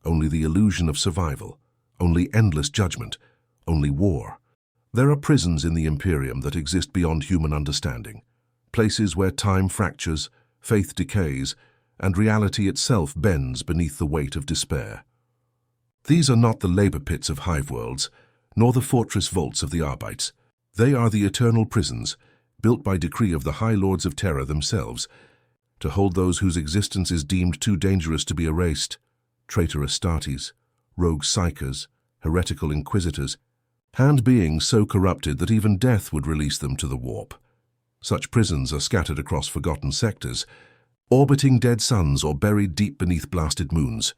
Speaker 1: Only the illusion of survival, only endless judgment, only war. There are prisons in the Imperium that exist beyond human understanding, places where time fractures, faith decays, and reality itself bends beneath the weight of despair. These are not the labor pits of hive worlds, nor the fortress vaults of the Arbites. They are the eternal prisons, built by decree of the High Lords of Terra themselves, to hold those whose existence is deemed too dangerous to be erased. Traitorous Astartes, rogue psychers, heretical Inquisitors, and beings so corrupted that even death would release them to the warp. Such prisons are scattered across forgotten sectors, orbiting dead suns or buried deep beneath blasted moons.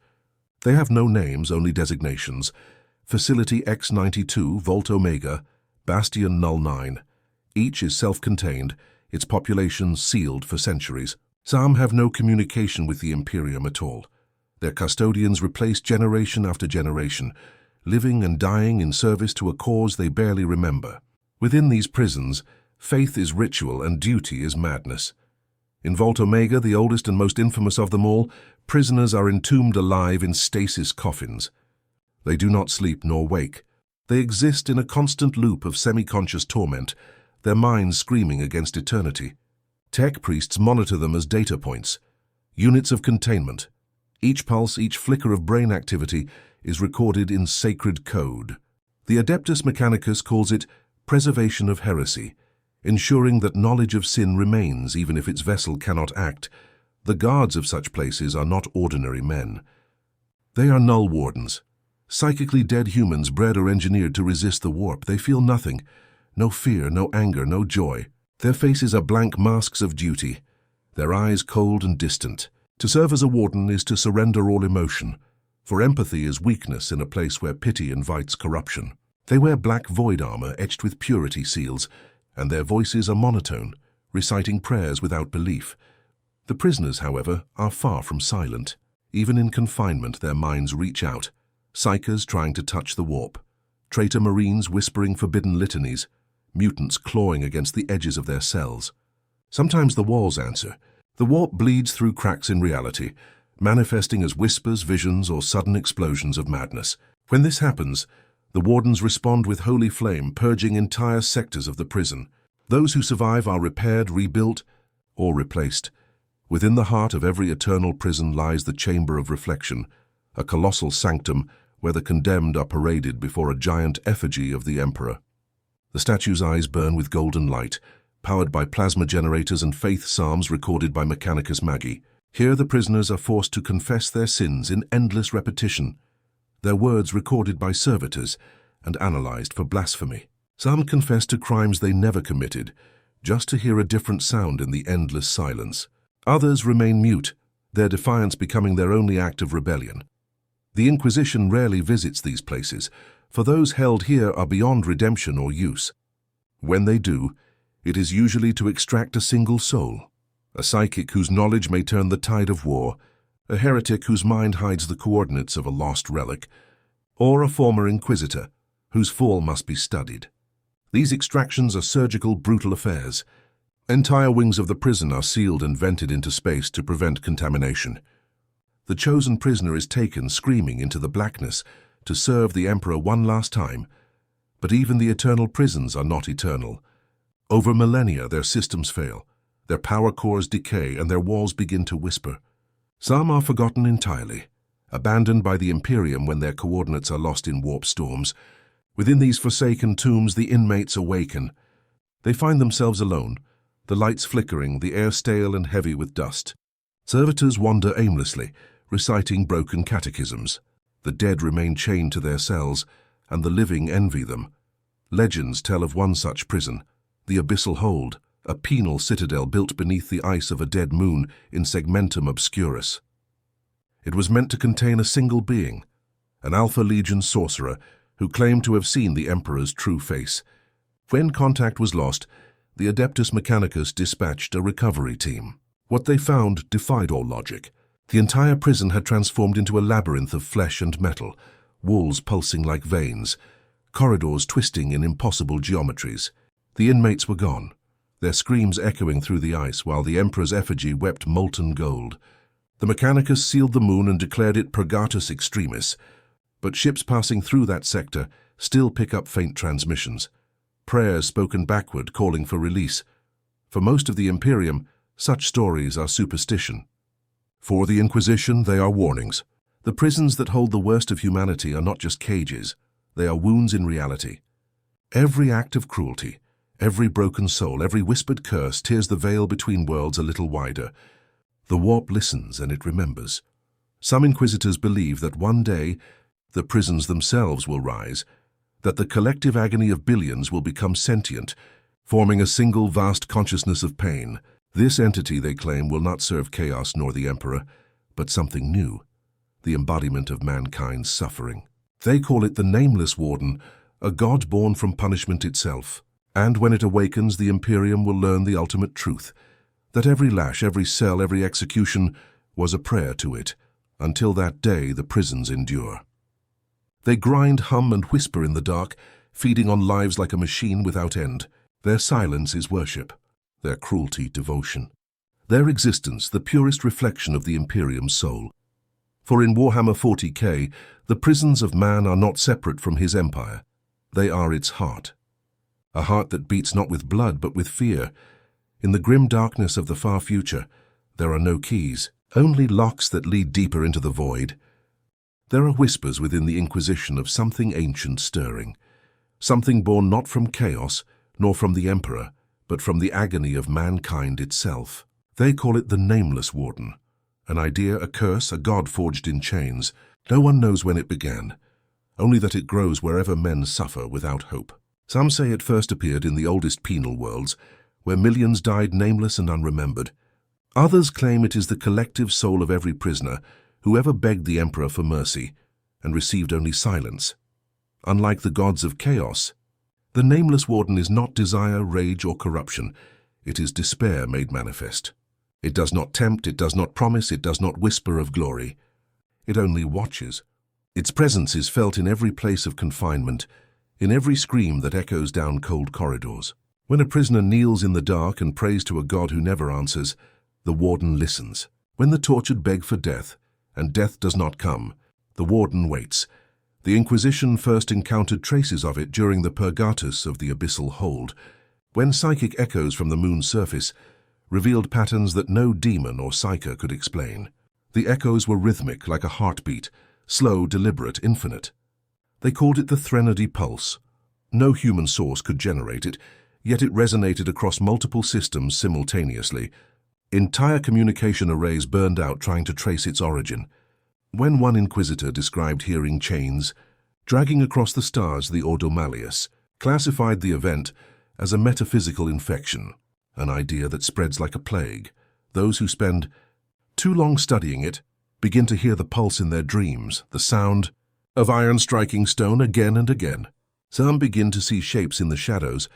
Speaker 1: They have no names, only designations. Facility X92, Vault Omega, Bastion Null 9. Each is self-contained, its population sealed for centuries. Some have no communication with the Imperium at all. Their custodians replace generation after generation, living and dying in service to a cause they barely remember. Within these prisons, faith is ritual and duty is madness. In Vault Omega, the oldest and most infamous of them all, prisoners are entombed alive in stasis coffins. They do not sleep nor wake. They exist in a constant loop of semi-conscious torment, their minds screaming against eternity. Tech priests monitor them as data points, units of containment. Each pulse, each flicker of brain activity is recorded in sacred code. The Adeptus Mechanicus calls it preservation of heresy, ensuring that knowledge of sin remains even if its vessel cannot act. The guards of such places are not ordinary men. They are null wardens, psychically dead humans bred or engineered to resist the warp. They feel nothing, no fear, no anger, no joy. Their faces are blank masks of duty, their eyes cold and distant. To serve as a warden is to surrender all emotion, for empathy is weakness in a place where pity invites corruption. They wear black void armor etched with purity seals, and their voices are monotone, reciting prayers without belief. The prisoners, however, are far from silent. Even in confinement, their minds reach out, psychers trying to touch the warp, traitor marines whispering forbidden litanies, mutants clawing against the edges of their cells. Sometimes the walls answer. The warp bleeds through cracks in reality, manifesting as whispers, visions, or sudden explosions of madness. When this happens, the wardens respond with holy flame, purging entire sectors of the prison. Those who survive are repaired, rebuilt, or replaced. Within the heart of every eternal prison lies the chamber of reflection, a colossal sanctum where the condemned are paraded before a giant effigy of the Emperor. The statue's eyes burn with golden light, powered by plasma generators and faith psalms recorded by Mechanicus Magi. Here the prisoners are forced to confess their sins in endless repetition, their words recorded by servitors and analyzed for blasphemy. Some confess to crimes they never committed, just to hear a different sound in the endless silence. Others remain mute, their defiance becoming their only act of rebellion. The Inquisition rarely visits these places, for those held here are beyond redemption or use. When they do, it is usually to extract a single soul, a psychic whose knowledge may turn the tide of war, a heretic whose mind hides the coordinates of a lost relic, or a former Inquisitor whose fall must be studied. These extractions are surgical, brutal affairs. Entire wings of the prison are sealed and vented into space to prevent contamination. The chosen prisoner is taken screaming into the blackness to serve the Emperor one last time. But even the eternal prisons are not eternal. Over millennia, their systems fail, their power cores decay, and their walls begin to whisper. Some are forgotten entirely, abandoned by the Imperium when their coordinates are lost in warp storms. Within these forsaken tombs, the inmates awaken. They find themselves alone, the lights flickering, the air stale and heavy with dust. Servitors wander aimlessly, reciting broken catechisms. The dead remain chained to their cells, and the living envy them. Legends tell of one such prison, the Abyssal Hold, a penal citadel built beneath the ice of a dead moon in Segmentum Obscurus. It was meant to contain a single being, an Alpha Legion sorcerer who claimed to have seen the Emperor's true face. When contact was lost, the Adeptus Mechanicus dispatched a recovery team. What they found defied all logic. The entire prison had transformed into a labyrinth of flesh and metal, walls pulsing like veins, corridors twisting in impossible geometries. The inmates were gone, their screams echoing through the ice while the Emperor's effigy wept molten gold. The Mechanicus sealed the moon and declared it Purgatus Extremis, but ships passing through that sector still pick up faint transmissions, prayers spoken backward calling for release. For most of the Imperium, such stories are superstition. For the Inquisition, they are warnings. The prisons that hold the worst of humanity are not just cages, they are wounds in reality. Every act of cruelty, every broken soul, every whispered curse tears the veil between worlds a little wider. The warp listens and it remembers. Some Inquisitors believe that one day the prisons themselves will rise, that the collective agony of billions will become sentient, forming a single vast consciousness of pain. This entity, they claim, will not serve chaos nor the Emperor, but something new, the embodiment of mankind's suffering. They call it the Nameless Warden, a god born from punishment itself. And when it awakens, the Imperium will learn the ultimate truth, that every lash, every cell, every execution was a prayer to it. Until that day, the prisons endure. They grind, hum, and whisper in the dark, feeding on lives like a machine without end. Their silence is worship, their cruelty devotion. Their existence, the purest reflection of the Imperium's soul. For in Warhammer 40K, the prisons of man are not separate from his empire. They are its heart. A heart that beats not with blood, but with fear. In the grim darkness of the far future, there are no keys, only locks that lead deeper into the void. There are whispers within the Inquisition of something ancient stirring, something born not from chaos, nor from the Emperor, but from the agony of mankind itself. They call it the Nameless Warden, an idea, a curse, a god forged in chains. No one knows when it began, only that it grows wherever men suffer without hope. Some say it first appeared in the oldest penal worlds, where millions died nameless and unremembered. Others claim it is the collective soul of every prisoner who ever begged the Emperor for mercy and received only silence. Unlike the gods of chaos, the Nameless Warden is not desire, rage, or corruption. It is despair made manifest. It does not tempt, it does not promise, it does not whisper of glory. It only watches. Its presence is felt in every place of confinement, in every scream that echoes down cold corridors. When a prisoner kneels in the dark and prays to a god who never answers, the warden listens. When the tortured beg for death, and death does not come, the warden waits. The Inquisition first encountered traces of it during the Purgatus of the Abyssal Hold, when psychic echoes from the moon's surface revealed patterns that no demon or psyker could explain. The echoes were rhythmic, like a heartbeat, slow, deliberate, infinite. They called it the Threnody Pulse. No human source could generate it, yet it resonated across multiple systems simultaneously. Entire communication arrays burned out trying to trace its origin. When one Inquisitor described hearing chains dragging across the stars, the Ordo Malleus classified the event as a metaphysical infection, an idea that spreads like a plague. Those who spend too long studying it begin to hear the pulse in their dreams, the sound of iron striking stone again and again. Some begin to see shapes in the shadows,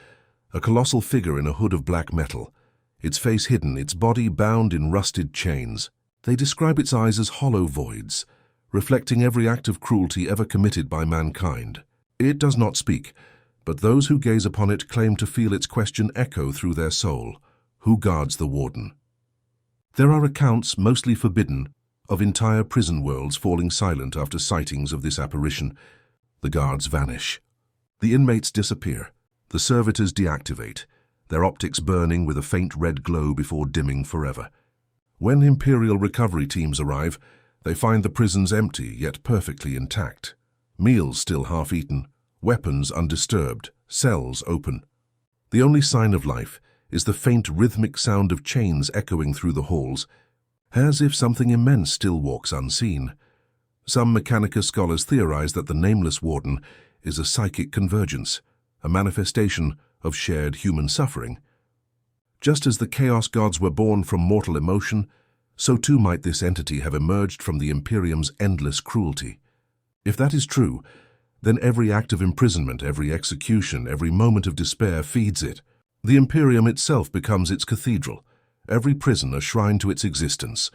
Speaker 1: a colossal figure in a hood of black metal, its face hidden, its body bound in rusted chains. They describe its eyes as hollow voids, reflecting every act of cruelty ever committed by mankind. It does not speak, but those who gaze upon it claim to feel its question echo through their soul. Who guards the warden? There are accounts, mostly forbidden, of entire prison worlds falling silent after sightings of this apparition. The guards vanish. The inmates disappear. The servitors deactivate, their optics burning with a faint red glow before dimming forever. When Imperial recovery teams arrive, They find the prisons empty, yet perfectly intact. Meals still half-eaten, weapons undisturbed, cells open. The only sign of life is the faint rhythmic sound of chains echoing through the halls, as if something immense still walks unseen. Some Mechanica scholars theorize that the Nameless Warden is a psychic convergence, a manifestation of shared human suffering. Just as the Chaos Gods were born from mortal emotion, so too might this entity have emerged from the Imperium's endless cruelty. If that is true, then every act of imprisonment, every execution, every moment of despair feeds it. The Imperium itself becomes its cathedral, every prison a shrine to its existence.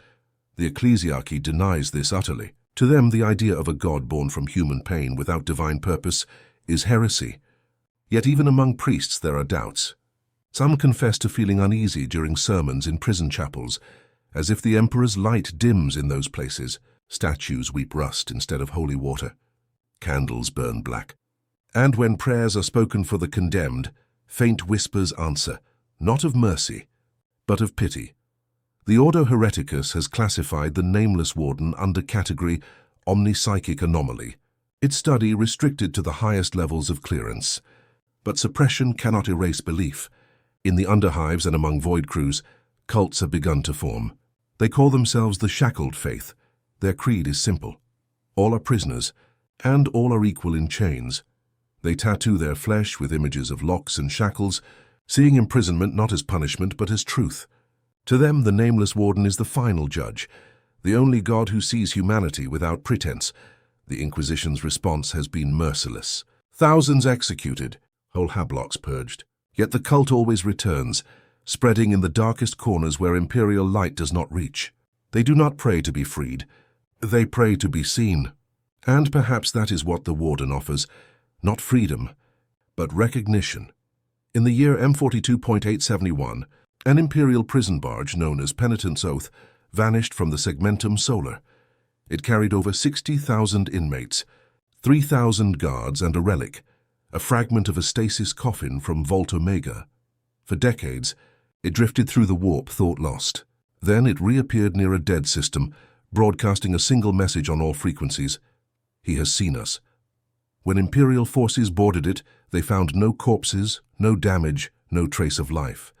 Speaker 1: The ecclesiarchy denies this utterly. To them, the idea of a god born from human pain without divine purpose is heresy. Yet even among priests there are doubts. Some confess to feeling uneasy during sermons in prison chapels, as if the emperor's light dims in those places. Statues weep rust instead of holy water. Candles burn black. And when prayers are spoken for the condemned, faint whispers answer, not of mercy, but of pity. The Ordo Hereticus has classified the Nameless Warden under category omnipsychic anomaly, its study restricted to the highest levels of clearance. But suppression cannot erase belief. In the underhives and among void crews, cults have begun to form. They call themselves the Shackled Faith. Their creed is simple. All are prisoners, and all are equal in chains. They tattoo their flesh with images of locks and shackles, seeing imprisonment not as punishment but as truth. To them, the Nameless Warden is the final judge, the only god who sees humanity without pretense. The Inquisition's response has been merciless. Thousands executed, whole hablocks purged. Yet the cult always returns, spreading in the darkest corners where Imperial light does not reach. They do not pray to be freed. They pray to be seen. And perhaps that is what the Warden offers, not freedom, but recognition. In the year M42.871, an Imperial prison barge known as Penitent's Oath vanished from the Segmentum Solar. It carried over 60,000 inmates, 3,000 guards and a relic, a fragment of a stasis coffin from Vault Omega. For decades, it drifted through the warp thought lost. Then it reappeared near a dead system, broadcasting a single message on all frequencies. He has seen us. When Imperial forces boarded it, they found no corpses, no damage, no trace of life.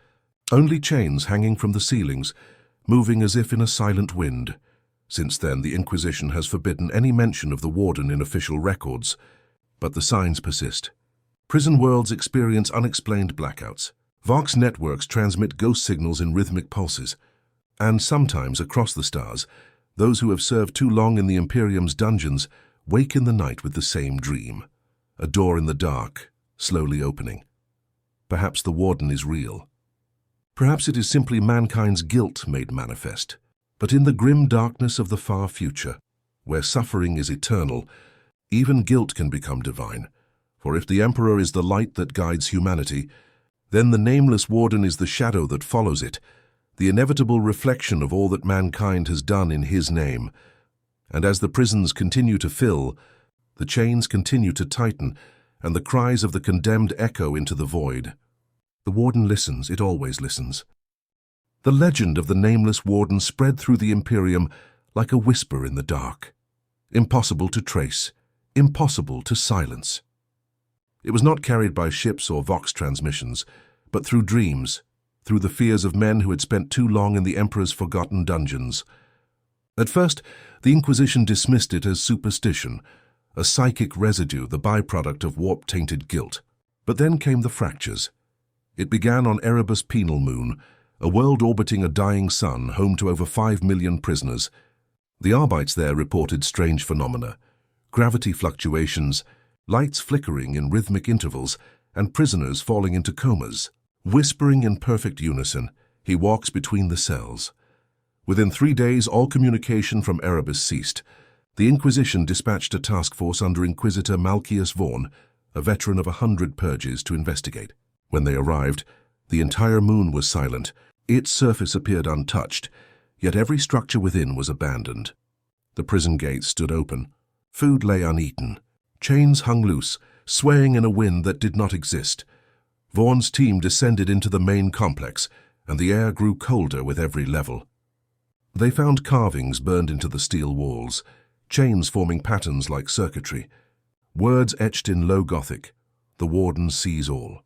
Speaker 1: Only chains hanging from the ceilings, moving as if in a silent wind. Since then, the Inquisition has forbidden any mention of the Warden in official records. But the signs persist. Prison worlds experience unexplained blackouts. Vox networks transmit ghost signals in rhythmic pulses. And sometimes, across the stars, those who have served too long in the Imperium's dungeons wake in the night with the same dream. A door in the dark, slowly opening. Perhaps the Warden is real. Perhaps it is simply mankind's guilt made manifest. But in the grim darkness of the far future, where suffering is eternal, even guilt can become divine. For if the Emperor is the light that guides humanity, then the Nameless Warden is the shadow that follows it, the inevitable reflection of all that mankind has done in his name. And as the prisons continue to fill, the chains continue to tighten, and the cries of the condemned echo into the void. The Warden listens, it always listens. The legend of the Nameless Warden spread through the Imperium like a whisper in the dark. Impossible to trace, impossible to silence. It was not carried by ships or Vox transmissions, but through dreams, through the fears of men who had spent too long in the Emperor's forgotten dungeons. At first, the Inquisition dismissed it as superstition, a psychic residue, the byproduct of warp-tainted guilt. But then came the fractures. It began on Erebus Penal Moon, a world orbiting a dying sun, home to over 5 million prisoners. The Arbites there reported strange phenomena: gravity fluctuations, lights flickering in rhythmic intervals, and prisoners falling into comas. Whispering in perfect unison, he walks between the cells. Within 3 days, all communication from Erebus ceased. The Inquisition dispatched a task force under Inquisitor Malchius Vaughan, a veteran of 100 purges, to investigate. When they arrived, the entire moon was silent. Its surface appeared untouched, yet every structure within was abandoned. The prison gates stood open. Food lay uneaten. Chains hung loose, swaying in a wind that did not exist. Vaughan's team descended into the main complex, and the air grew colder with every level. They found carvings burned into the steel walls, chains forming patterns like circuitry, words etched in low Gothic, "The Warden sees all."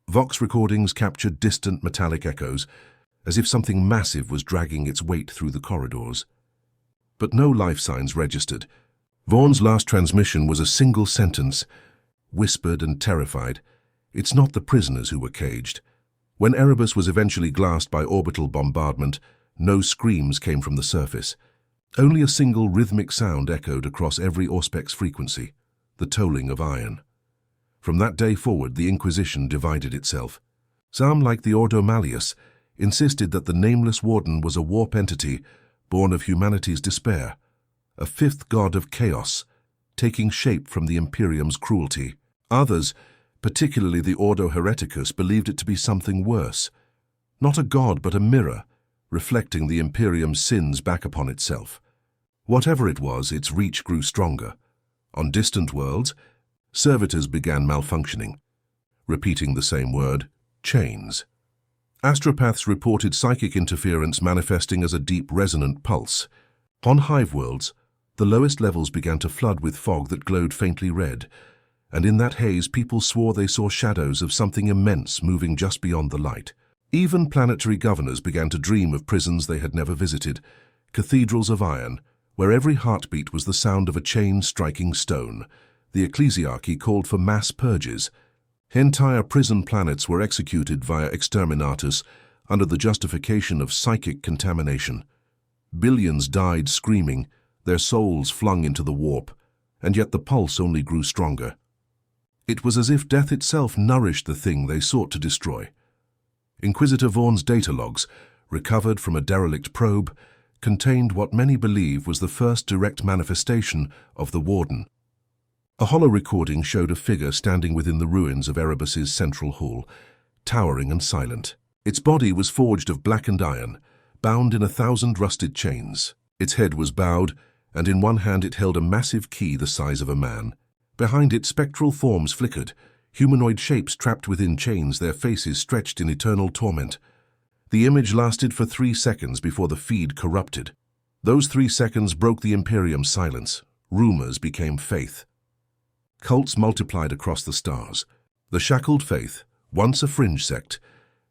Speaker 1: Vox recordings captured distant metallic echoes, as if something massive was dragging its weight through the corridors. But no life signs registered. Vaughan's last transmission was a single sentence, whispered and terrified. "It's not the prisoners who were caged." When Erebus was eventually glassed by orbital bombardment, no screams came from the surface. Only a single rhythmic sound echoed across every Auspex frequency, the tolling of iron. From that day forward, the Inquisition divided itself. Some, like the Ordo Malleus, insisted that the Nameless Warden was a warp entity born of humanity's despair, a fifth god of chaos, taking shape from the Imperium's cruelty. Others, particularly the Ordo Hereticus, believed it to be something worse. Not a god, but a mirror, reflecting the Imperium's sins back upon itself. Whatever it was, its reach grew stronger. On distant worlds, servitors began malfunctioning, repeating the same word, chains. Astropaths reported psychic interference manifesting as a deep resonant pulse. On hive worlds, the lowest levels began to flood with fog that glowed faintly red, and in that haze people swore they saw shadows of something immense moving just beyond the light. Even planetary governors began to dream of prisons they had never visited, cathedrals of iron, where every heartbeat was the sound of a chain striking stone. The ecclesiarchy called for mass purges. Entire prison planets were executed via exterminatus under the justification of psychic contamination. Billions died screaming, their souls flung into the warp, and yet the pulse only grew stronger. It was as if death itself nourished the thing they sought to destroy. Inquisitor Vaughan's data logs, recovered from a derelict probe, contained what many believe was the first direct manifestation of the Warden. A hollow recording showed a figure standing within the ruins of Erebus's central hall, towering and silent. Its body was forged of blackened iron, bound in 1,000 rusted chains. Its head was bowed, and in one hand it held a massive key the size of a man. Behind it, spectral forms flickered, humanoid shapes trapped within chains, their faces stretched in eternal torment. The image lasted for 3 seconds before the feed corrupted. Those 3 seconds broke the Imperium's silence. Rumors became faith. Cults multiplied across the stars. The Shackled Faith, once a fringe sect,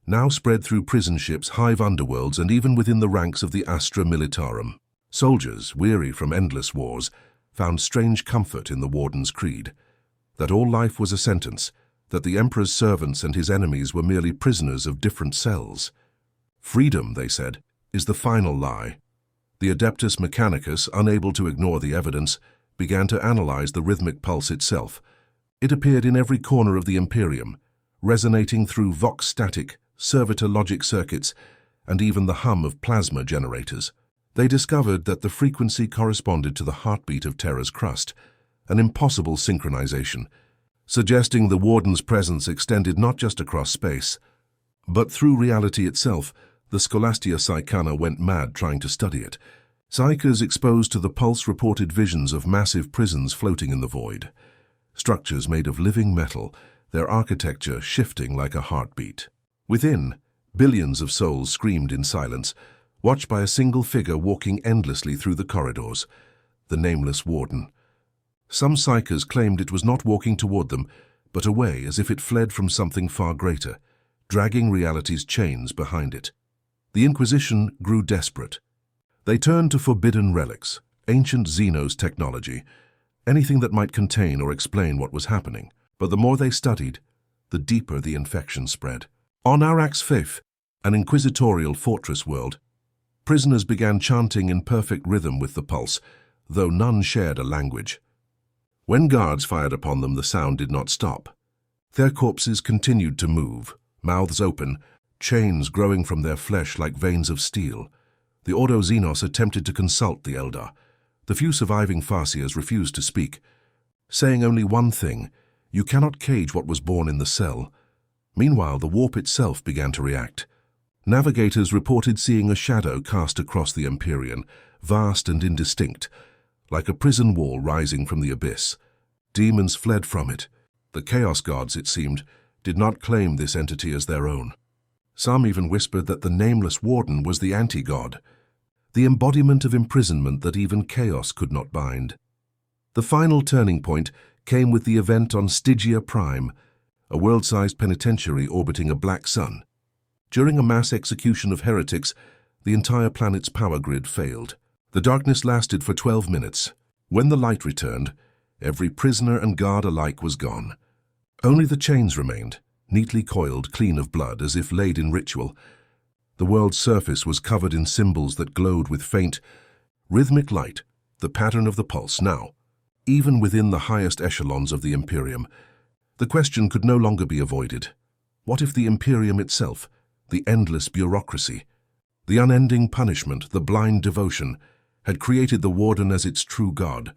Speaker 1: now spread through prison ships, hive underworlds, and even within the ranks of the Astra Militarum. Soldiers, weary from endless wars, found strange comfort in the Warden's creed, that all life was a sentence, that the Emperor's servants and his enemies were merely prisoners of different cells. Freedom, they said, is the final lie. The Adeptus Mechanicus, unable to ignore the evidence, began to analyze the rhythmic pulse itself. It appeared in every corner of the Imperium, resonating through vox static, servitor logic circuits, and even the hum of plasma generators. They discovered that the frequency corresponded to the heartbeat of Terra's crust, an impossible synchronization, suggesting the Warden's presence extended not just across space, but through reality itself. The Scholastia Psychana went mad trying to study it. Psychers exposed to the pulse reported visions of massive prisons floating in the void, structures made of living metal, their architecture shifting like a heartbeat. Within, billions of souls screamed in silence, watched by a single figure walking endlessly through the corridors, the Nameless Warden. Some psychers claimed it was not walking toward them, but away as if it fled from something far greater, dragging reality's chains behind it. The Inquisition grew desperate. They turned to forbidden relics, ancient Xenos technology, anything that might contain or explain what was happening. But the more they studied, the deeper the infection spread. On Arax Faith, an inquisitorial fortress world, prisoners began chanting in perfect rhythm with the pulse, though none shared a language. When guards fired upon them, the sound did not stop. Their corpses continued to move, mouths open, chains growing from their flesh like veins of steel. The Ordo Xenos attempted to consult the Eldar. The few surviving Farseers refused to speak, saying only one thing: you cannot cage what was born in the cell. Meanwhile, the warp itself began to react. Navigators reported seeing a shadow cast across the Imperium, vast and indistinct, like a prison wall rising from the abyss. Demons fled from it. The Chaos Gods, it seemed, did not claim this entity as their own. Some even whispered that the Nameless Warden was the anti-god. the embodiment of imprisonment that even chaos could not bind. The final turning point came with the event on Stygia Prime, a world-sized penitentiary orbiting a black sun. During a mass execution of heretics, the entire planet's power grid failed. The darkness lasted for 12 minutes. When the light returned, every prisoner and guard alike was gone. Only the chains remained, neatly coiled, clean of blood, as if laid in ritual. The world's surface was covered in symbols that glowed with faint, rhythmic light, the pattern of the pulse. Now, even within the highest echelons of the Imperium, the question could no longer be avoided. What if the Imperium itself, the endless bureaucracy, the unending punishment, the blind devotion, had created the Warden as its true god?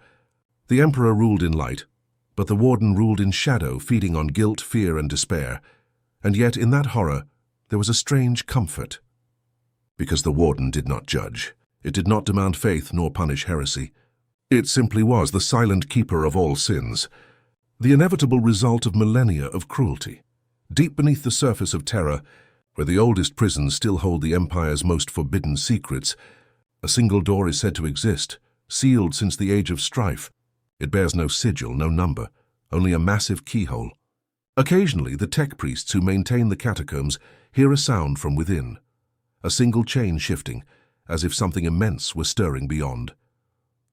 Speaker 1: The Emperor ruled in light, but the Warden ruled in shadow, feeding on guilt, fear, and despair. And yet, in that horror, there was a strange comfort. Because the Warden did not judge. It did not demand faith nor punish heresy. It simply was the silent keeper of all sins, the inevitable result of millennia of cruelty. Deep beneath the surface of Terra, where the oldest prisons still hold the Empire's most forbidden secrets, a single door is said to exist, sealed since the age of strife. It bears no sigil, no number, only a massive keyhole. Occasionally, the tech priests who maintain the catacombs hear a sound from within, a single chain shifting, as if something immense were stirring beyond.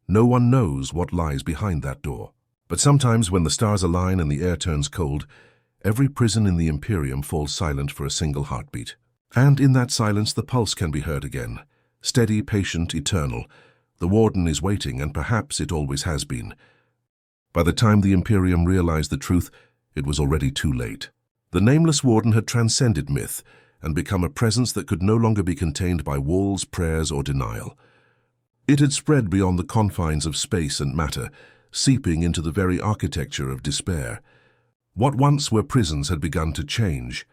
Speaker 1: No one knows what lies behind that door. But sometimes when the stars align and the air turns cold, every prison in the Imperium falls silent for a single heartbeat. And in that silence the pulse can be heard again, steady, patient, eternal. The Warden is waiting, and perhaps it always has been. By the time the Imperium realized the truth, it was already too late. The Nameless Warden had transcended myth and become a presence that could no longer be contained by walls, prayers, or denial. It had spread beyond the confines of space and matter, seeping into the very architecture of despair. What once were prisons had begun to change.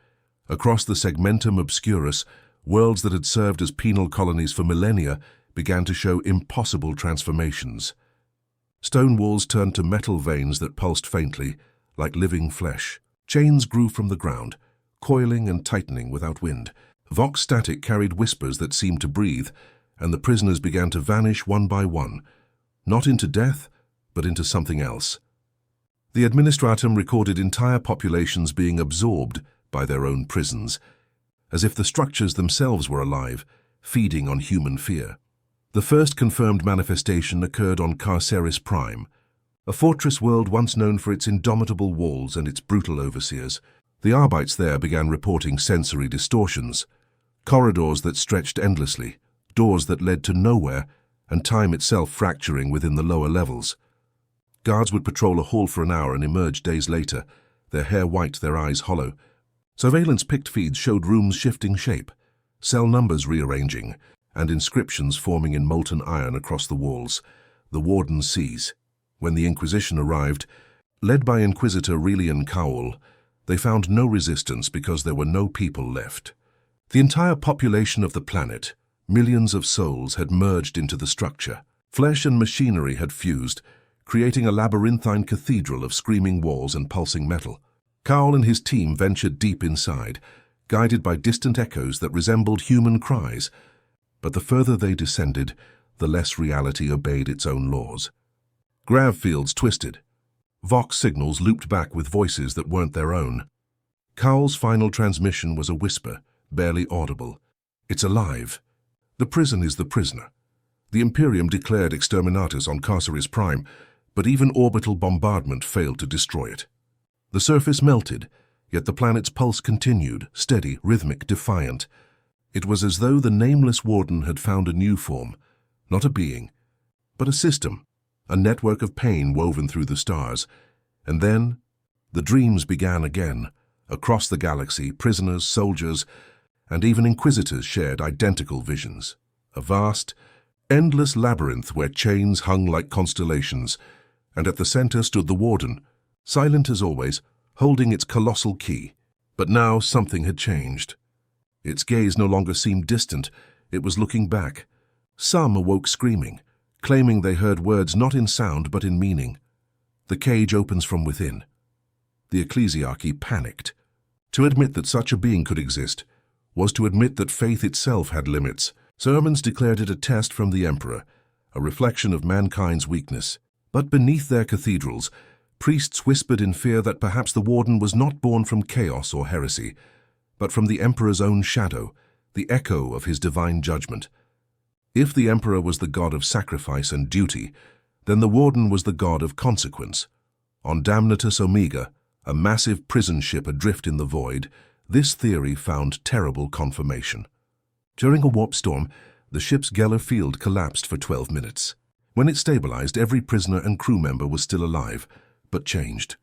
Speaker 1: Across the segmentum obscurus, worlds that had served as penal colonies for millennia began to show impossible transformations. Stone walls turned to metal veins that pulsed faintly, like living flesh. Chains grew from the ground, coiling and tightening without wind. Vox static carried whispers that seemed to breathe, and the prisoners began to vanish one by one, not into death, but into something else. The Administratum recorded entire populations being absorbed by their own prisons, as if the structures themselves were alive, feeding on human fear. The first confirmed manifestation occurred on Carceris Prime, a fortress world once known for its indomitable walls and its brutal overseers. The Arbites there began reporting sensory distortions, corridors that stretched endlessly, doors that led to nowhere, and time itself fracturing within the lower levels. Guards would patrol a hall for an hour and emerge days later, their hair white, their eyes hollow. Surveillance-picked feeds showed rooms shifting shape, cell numbers rearranging, and inscriptions forming in molten iron across the walls. The Warden sees. When the Inquisition arrived, led by Inquisitor Relian Cowell, they found no resistance because there were no people left. The entire population of the planet, millions of souls, had merged into the structure. Flesh and machinery had fused, creating a labyrinthine cathedral of screaming walls and pulsing metal. Cowell and his team ventured deep inside, guided by distant echoes that resembled human cries. But the further they descended, the less reality obeyed its own laws. Grav fields twisted. Vox signals looped back with voices that weren't their own. Cowell's final transmission was a whisper, barely audible. It's alive. The prison is the prisoner. The Imperium declared exterminatus on Carceris Prime, but even orbital bombardment failed to destroy it. The surface melted, yet the planet's pulse continued, steady, rhythmic, defiant. It was as though the Nameless Warden had found a new form, not a being, but a system, a network of pain woven through the stars. And then, the dreams began again. Across the galaxy, prisoners, soldiers, and even Inquisitors shared identical visions. A vast, endless labyrinth where chains hung like constellations, and at the center stood the Warden, silent as always, holding its colossal key. But now something had changed. Its gaze no longer seemed distant, it was looking back. Some awoke screaming, claiming they heard words not in sound but in meaning. The cage opens from within. The ecclesiarchy panicked. To admit that such a being could exist was to admit that faith itself had limits, Sermons declared it a test from the Emperor, a reflection of mankind's weakness. But beneath their cathedrals, priests whispered in fear that perhaps the Warden was not born from chaos or heresy, but from the Emperor's own shadow, the echo of his divine judgment. If the Emperor was the god of sacrifice and duty, then the Warden was the god of consequence. On Damnatus Omega, a massive prison ship adrift in the void, this theory found terrible confirmation. During a warp storm, the ship's Geller field collapsed for 12 minutes. When it stabilized, every prisoner and crew member was still alive, but changed.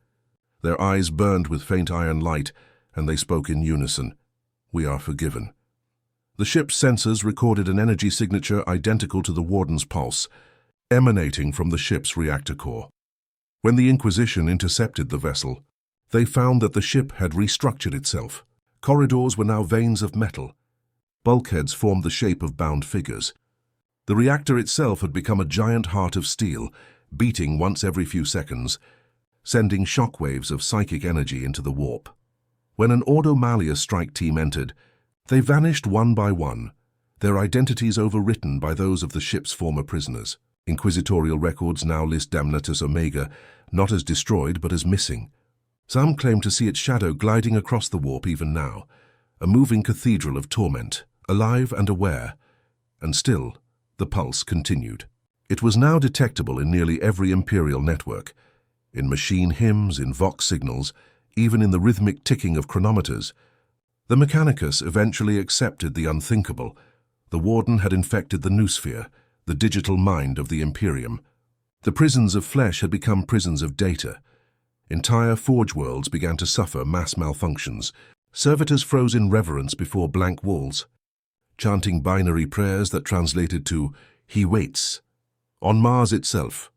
Speaker 1: Their eyes burned with faint iron light, and they spoke in unison. "We are forgiven." The ship's sensors recorded an energy signature identical to the Warden's pulse, emanating from the ship's reactor core. When the Inquisition intercepted the vessel, they found that the ship had restructured itself. Corridors were now veins of metal. Bulkheads formed the shape of bound figures. The reactor itself had become a giant heart of steel, beating once every few seconds, sending shockwaves of psychic energy into the warp. When an Ordo Malleus strike team entered, they vanished one by one, their identities overwritten by those of the ship's former prisoners. Inquisitorial records now list Damnatus Omega not as destroyed but as missing. Some claim to see its shadow gliding across the warp even now, a moving cathedral of torment, alive and aware. And still, the pulse continued. It was now detectable in nearly every Imperial network, in machine hymns, in Vox signals, even in the rhythmic ticking of chronometers. The Mechanicus eventually accepted the unthinkable. The Warden had infected the noosphere, the digital mind of the Imperium. The prisons of flesh had become prisons of data. Entire forge worlds began to suffer mass malfunctions. Servitors froze in reverence before blank walls, chanting binary prayers that translated to, "He waits." On Mars itself,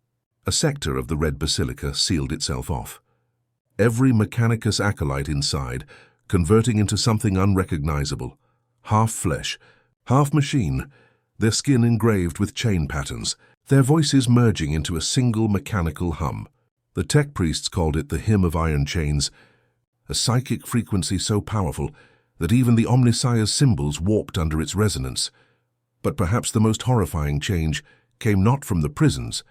Speaker 1: a sector of the Red Basilica sealed itself off. Every Mechanicus acolyte inside, converting into something unrecognizable, half flesh, half machine, their skin engraved with chain patterns, their voices merging into a single mechanical hum. The tech priests called it the Hymn of Iron Chains, a psychic frequency so powerful that even the Omnissiah's symbols warped under its resonance. But perhaps the most horrifying change came not from the prisons,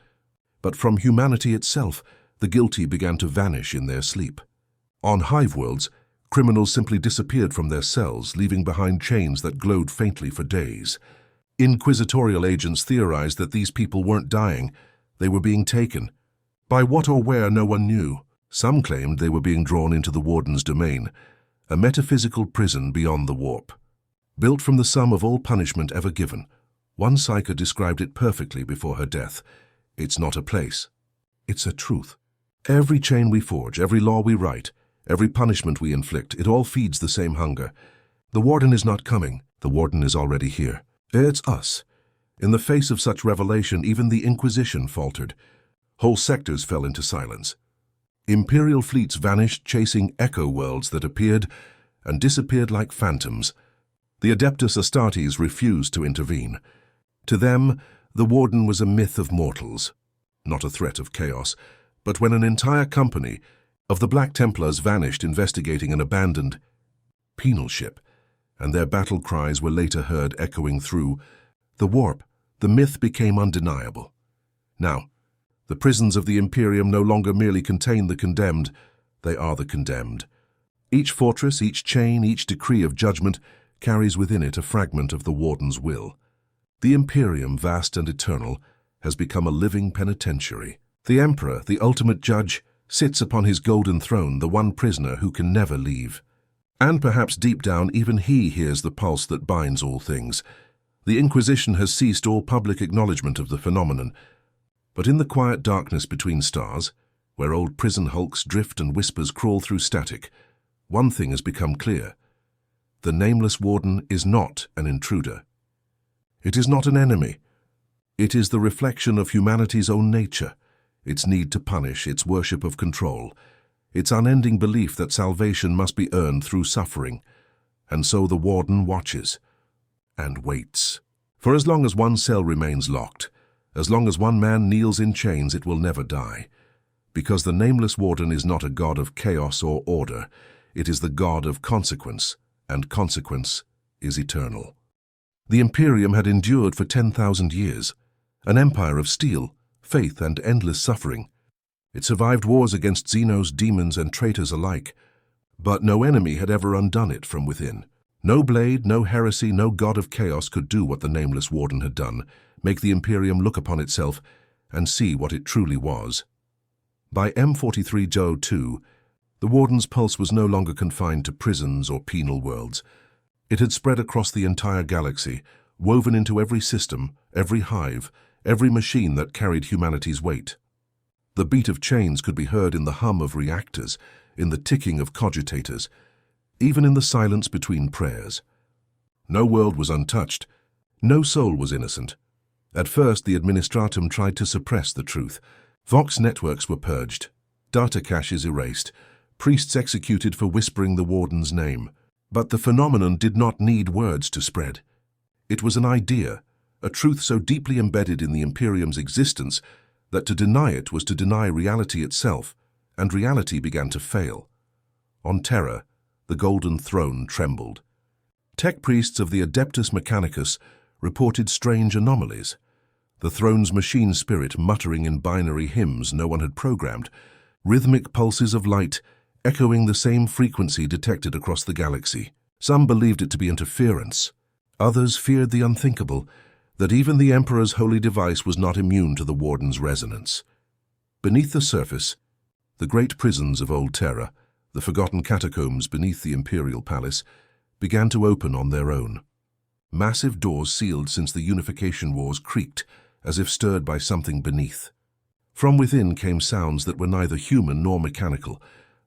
Speaker 1: but from humanity itself. The guilty began to vanish in their sleep. On hive worlds, criminals simply disappeared from their cells, leaving behind chains that glowed faintly for days. Inquisitorial agents theorized that these people weren't dying, they were being taken. By what or where, no one knew. Some claimed they were being drawn into the Warden's domain, a metaphysical prison beyond the warp. Built from the sum of all punishment ever given, one psyker described it perfectly before her death. It's not a place, it's a truth. Every chain we forge, every law we write, every punishment we inflict, it all feeds the same hunger. The Warden is not coming, the Warden is already here. It's us. In the face of such revelation, even the Inquisition faltered. Whole sectors fell into silence. Imperial fleets vanished, chasing echo worlds that appeared and disappeared like phantoms. The Adeptus Astartes refused to intervene. To them, the Warden was a myth of mortals, not a threat of chaos. But when an entire company of the Black Templars vanished investigating an abandoned Penal ship, and their battle cries were later heard echoing through the warp, the myth became undeniable. Now, the prisons of the Imperium no longer merely contain the condemned, they are the condemned. Each fortress, each chain, each decree of judgment carries within it a fragment of the Warden's will. The Imperium, vast and eternal, has become a living penitentiary. The Emperor, the ultimate judge, sits upon his golden throne, the one prisoner who can never leave. And perhaps deep down, even he hears the pulse that binds all things. The Inquisition has ceased all public acknowledgement of the phenomenon. But in the quiet darkness between stars, where old prison hulks drift and whispers crawl through static, one thing has become clear. The Nameless Warden is not an intruder. It is not an enemy. It is the reflection of humanity's own nature, its need to punish, its worship of control, its unending belief that salvation must be earned through suffering. And so the Warden watches and waits. For as long as one cell remains locked, as long as one man kneels in chains, it will never die. Because the Nameless Warden is not a god of chaos or order, it is the god of consequence, and consequence is eternal. The Imperium had endured for 10,000 years, an empire of steel, faith, and endless suffering. It survived wars against Xenos, demons, and traitors alike, but no enemy had ever undone it from within. No blade, no heresy, no god of chaos could do what the Nameless Warden had done, make the Imperium look upon itself and see what it truly was. By M43-02, the Warden's pulse was no longer confined to prisons or penal worlds. It had spread across the entire galaxy, woven into every system, every hive, every machine that carried humanity's weight. The beat of chains could be heard in the hum of reactors, in the ticking of cogitators, even in the silence between prayers. No world was untouched. No soul was innocent. At first, the Administratum tried to suppress the truth. Vox networks were purged, data caches erased, priests executed for whispering the Warden's name. But the phenomenon did not need words to spread. It was an idea, a truth so deeply embedded in the Imperium's existence that to deny it was to deny reality itself, and reality began to fail. On Terra, the Golden Throne trembled. Tech priests of the Adeptus Mechanicus reported strange anomalies. The throne's machine spirit muttering in binary hymns no one had programmed, rhythmic pulses of light echoing the same frequency detected across the galaxy. Some believed it to be interference. Others feared the unthinkable, that even the Emperor's holy device was not immune to the Warden's resonance. Beneath the surface, the great prisons of old Terra, the forgotten catacombs beneath the Imperial Palace, began to open on their own. Massive doors sealed since the Unification Wars creaked, as if stirred by something beneath. From within came sounds that were neither human nor mechanical,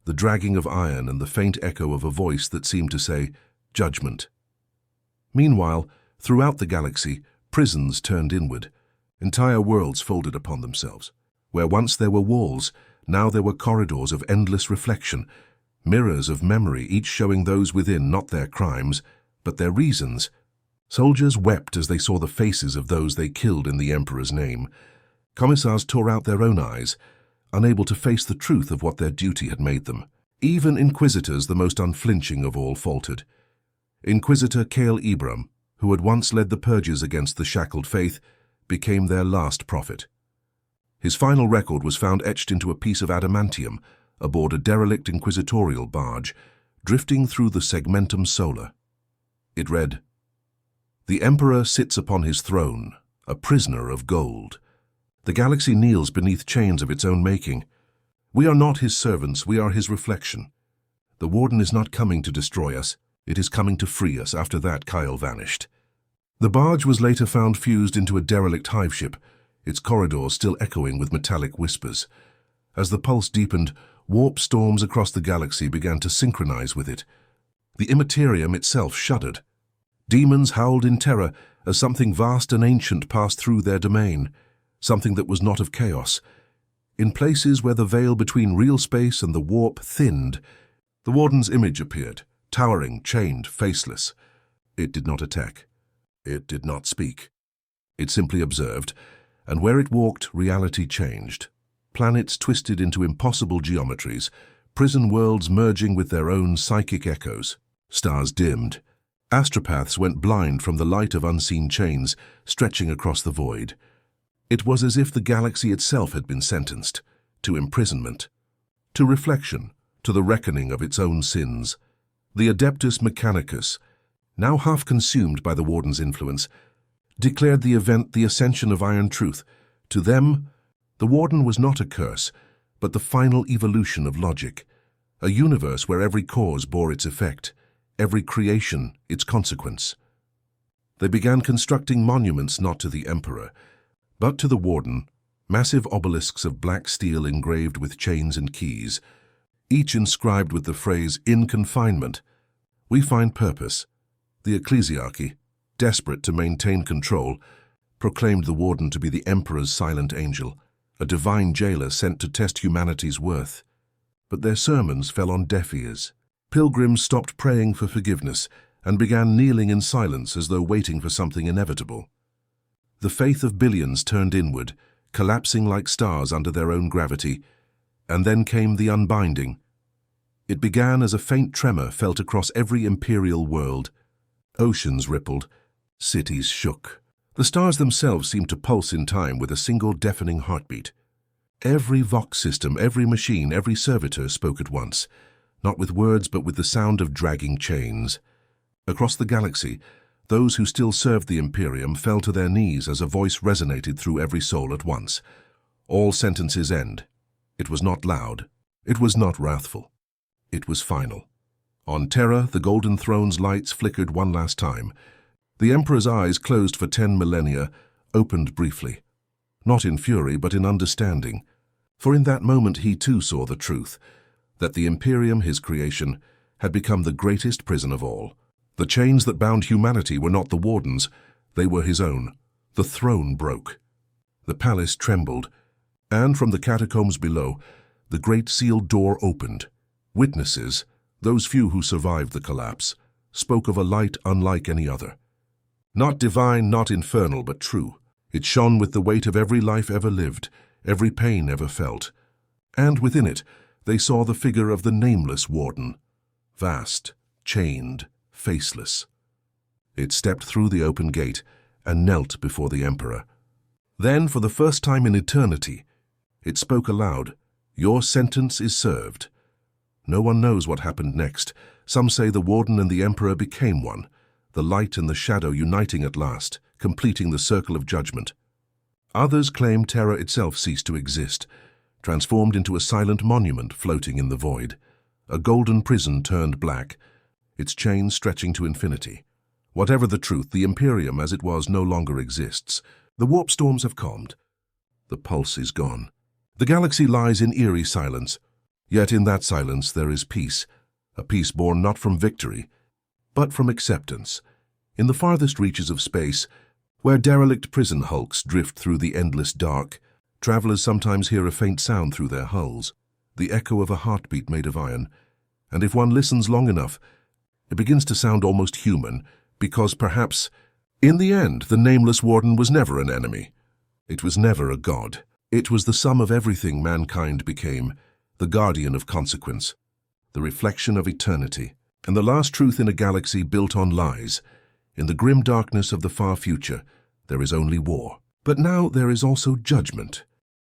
Speaker 1: the dragging of iron and the faint echo of a voice that seemed to say, "Judgment." Meanwhile, throughout the galaxy, prisons turned inward. Entire worlds folded upon themselves. Where once there were walls, now there were corridors of endless reflection, mirrors of memory, each showing those within not their crimes, but their reasons. Soldiers wept as they saw the faces of those they killed in the Emperor's name. Commissars tore out their own eyes, unable to face the truth of what their duty had made them. Even Inquisitors, the most unflinching of all, faltered. Inquisitor Kael Ibram, who had once led the purges against the Shackled Faith, became their last prophet. His final record was found etched into a piece of adamantium aboard a derelict inquisitorial barge, drifting through the segmentum solar. It read, "The Emperor sits upon his throne, a prisoner of gold. The galaxy kneels beneath chains of its own making. We are not his servants, we are his reflection. The Warden is not coming to destroy us, it is coming to free us." After that, Kael vanished. The barge was later found fused into a derelict hive ship, its corridors still echoing with metallic whispers. As the pulse deepened, warp storms across the galaxy began to synchronize with it. The Imperium itself shuddered. Demons howled in terror as something vast and ancient passed through their domain, something that was not of chaos. In places where the veil between real space and the warp thinned, the Warden's image appeared, towering, chained, faceless. It did not attack. It did not speak. It simply observed, and where it walked, reality changed. Planets twisted into impossible geometries, prison worlds merging with their own psychic echoes. Stars dimmed. Astropaths went blind from the light of unseen chains stretching across the void. It was as if the galaxy itself had been sentenced to imprisonment, to reflection, to the reckoning of its own sins. The Adeptus Mechanicus, now half consumed by the Warden's influence, declared the event the ascension of iron truth. To them, the Warden was not a curse, but the final evolution of logic, a universe where every cause bore its effect, every creation its consequence. They began constructing monuments not to the Emperor, but to the Warden, massive obelisks of black steel engraved with chains and keys, each inscribed with the phrase, "In confinement, we find purpose." The ecclesiarchy, desperate to maintain control, proclaimed the Warden to be the Emperor's silent angel, a divine jailer sent to test humanity's worth. But their sermons fell on deaf ears. Pilgrims stopped praying for forgiveness and began kneeling in silence as though waiting for something inevitable. The faith of billions turned inward, collapsing like stars under their own gravity, and then came the unbinding. It began as a faint tremor felt across every imperial world. Oceans rippled, Cities shook. The stars themselves seemed to pulse in time with a single deafening heartbeat. Every Vox system, every machine, every servitor spoke at once, not with words but with the sound of dragging chains. Across the galaxy, those who still served the Imperium fell to their knees as a voice resonated through every soul at once. All sentences end. It was not loud. It was not wrathful. It was final. On Terra, the Golden Throne's lights flickered one last time. The Emperor's eyes, closed for 10 millennia, opened briefly. Not in fury, but in understanding. For in that moment he too saw the truth, that the Imperium, his creation, had become the greatest prison of all. The chains that bound humanity were not the Warden's, they were his own. The throne broke. The palace trembled, and from the catacombs below, the great sealed door opened. Witnesses, those few who survived the collapse, spoke of a light unlike any other. Not divine, not infernal, but true. It shone with the weight of every life ever lived, every pain ever felt. And within it, they saw the figure of the Nameless Warden. Vast, chained, faceless. It stepped through the open gate and knelt before the Emperor. Then, for the first time in eternity, it spoke aloud, "Your sentence is served." No one knows what happened next. Some say the Warden and the Emperor became one, the light and the shadow uniting at last, completing the circle of judgment. Others claim Terra itself ceased to exist, transformed into a silent monument floating in the void. A golden prison turned black, its chains stretching to infinity. Whatever the truth, the Imperium as it was no longer exists. The warp storms have calmed. The pulse is gone. The galaxy lies in eerie silence. Yet in that silence there is peace, a peace born not from victory, but from acceptance. In the farthest reaches of space, where derelict prison hulks drift through the endless dark, travelers sometimes hear a faint sound through their hulls, the echo of a heartbeat made of iron, and if one listens long enough, it begins to sound almost human, because perhaps, in the end, the Nameless Warden was never an enemy. It was never a god. It was the sum of everything mankind became, the guardian of consequence, the reflection of eternity, and the last truth in a galaxy built on lies. In the grim darkness of the far future, there is only war. But now there is also judgment.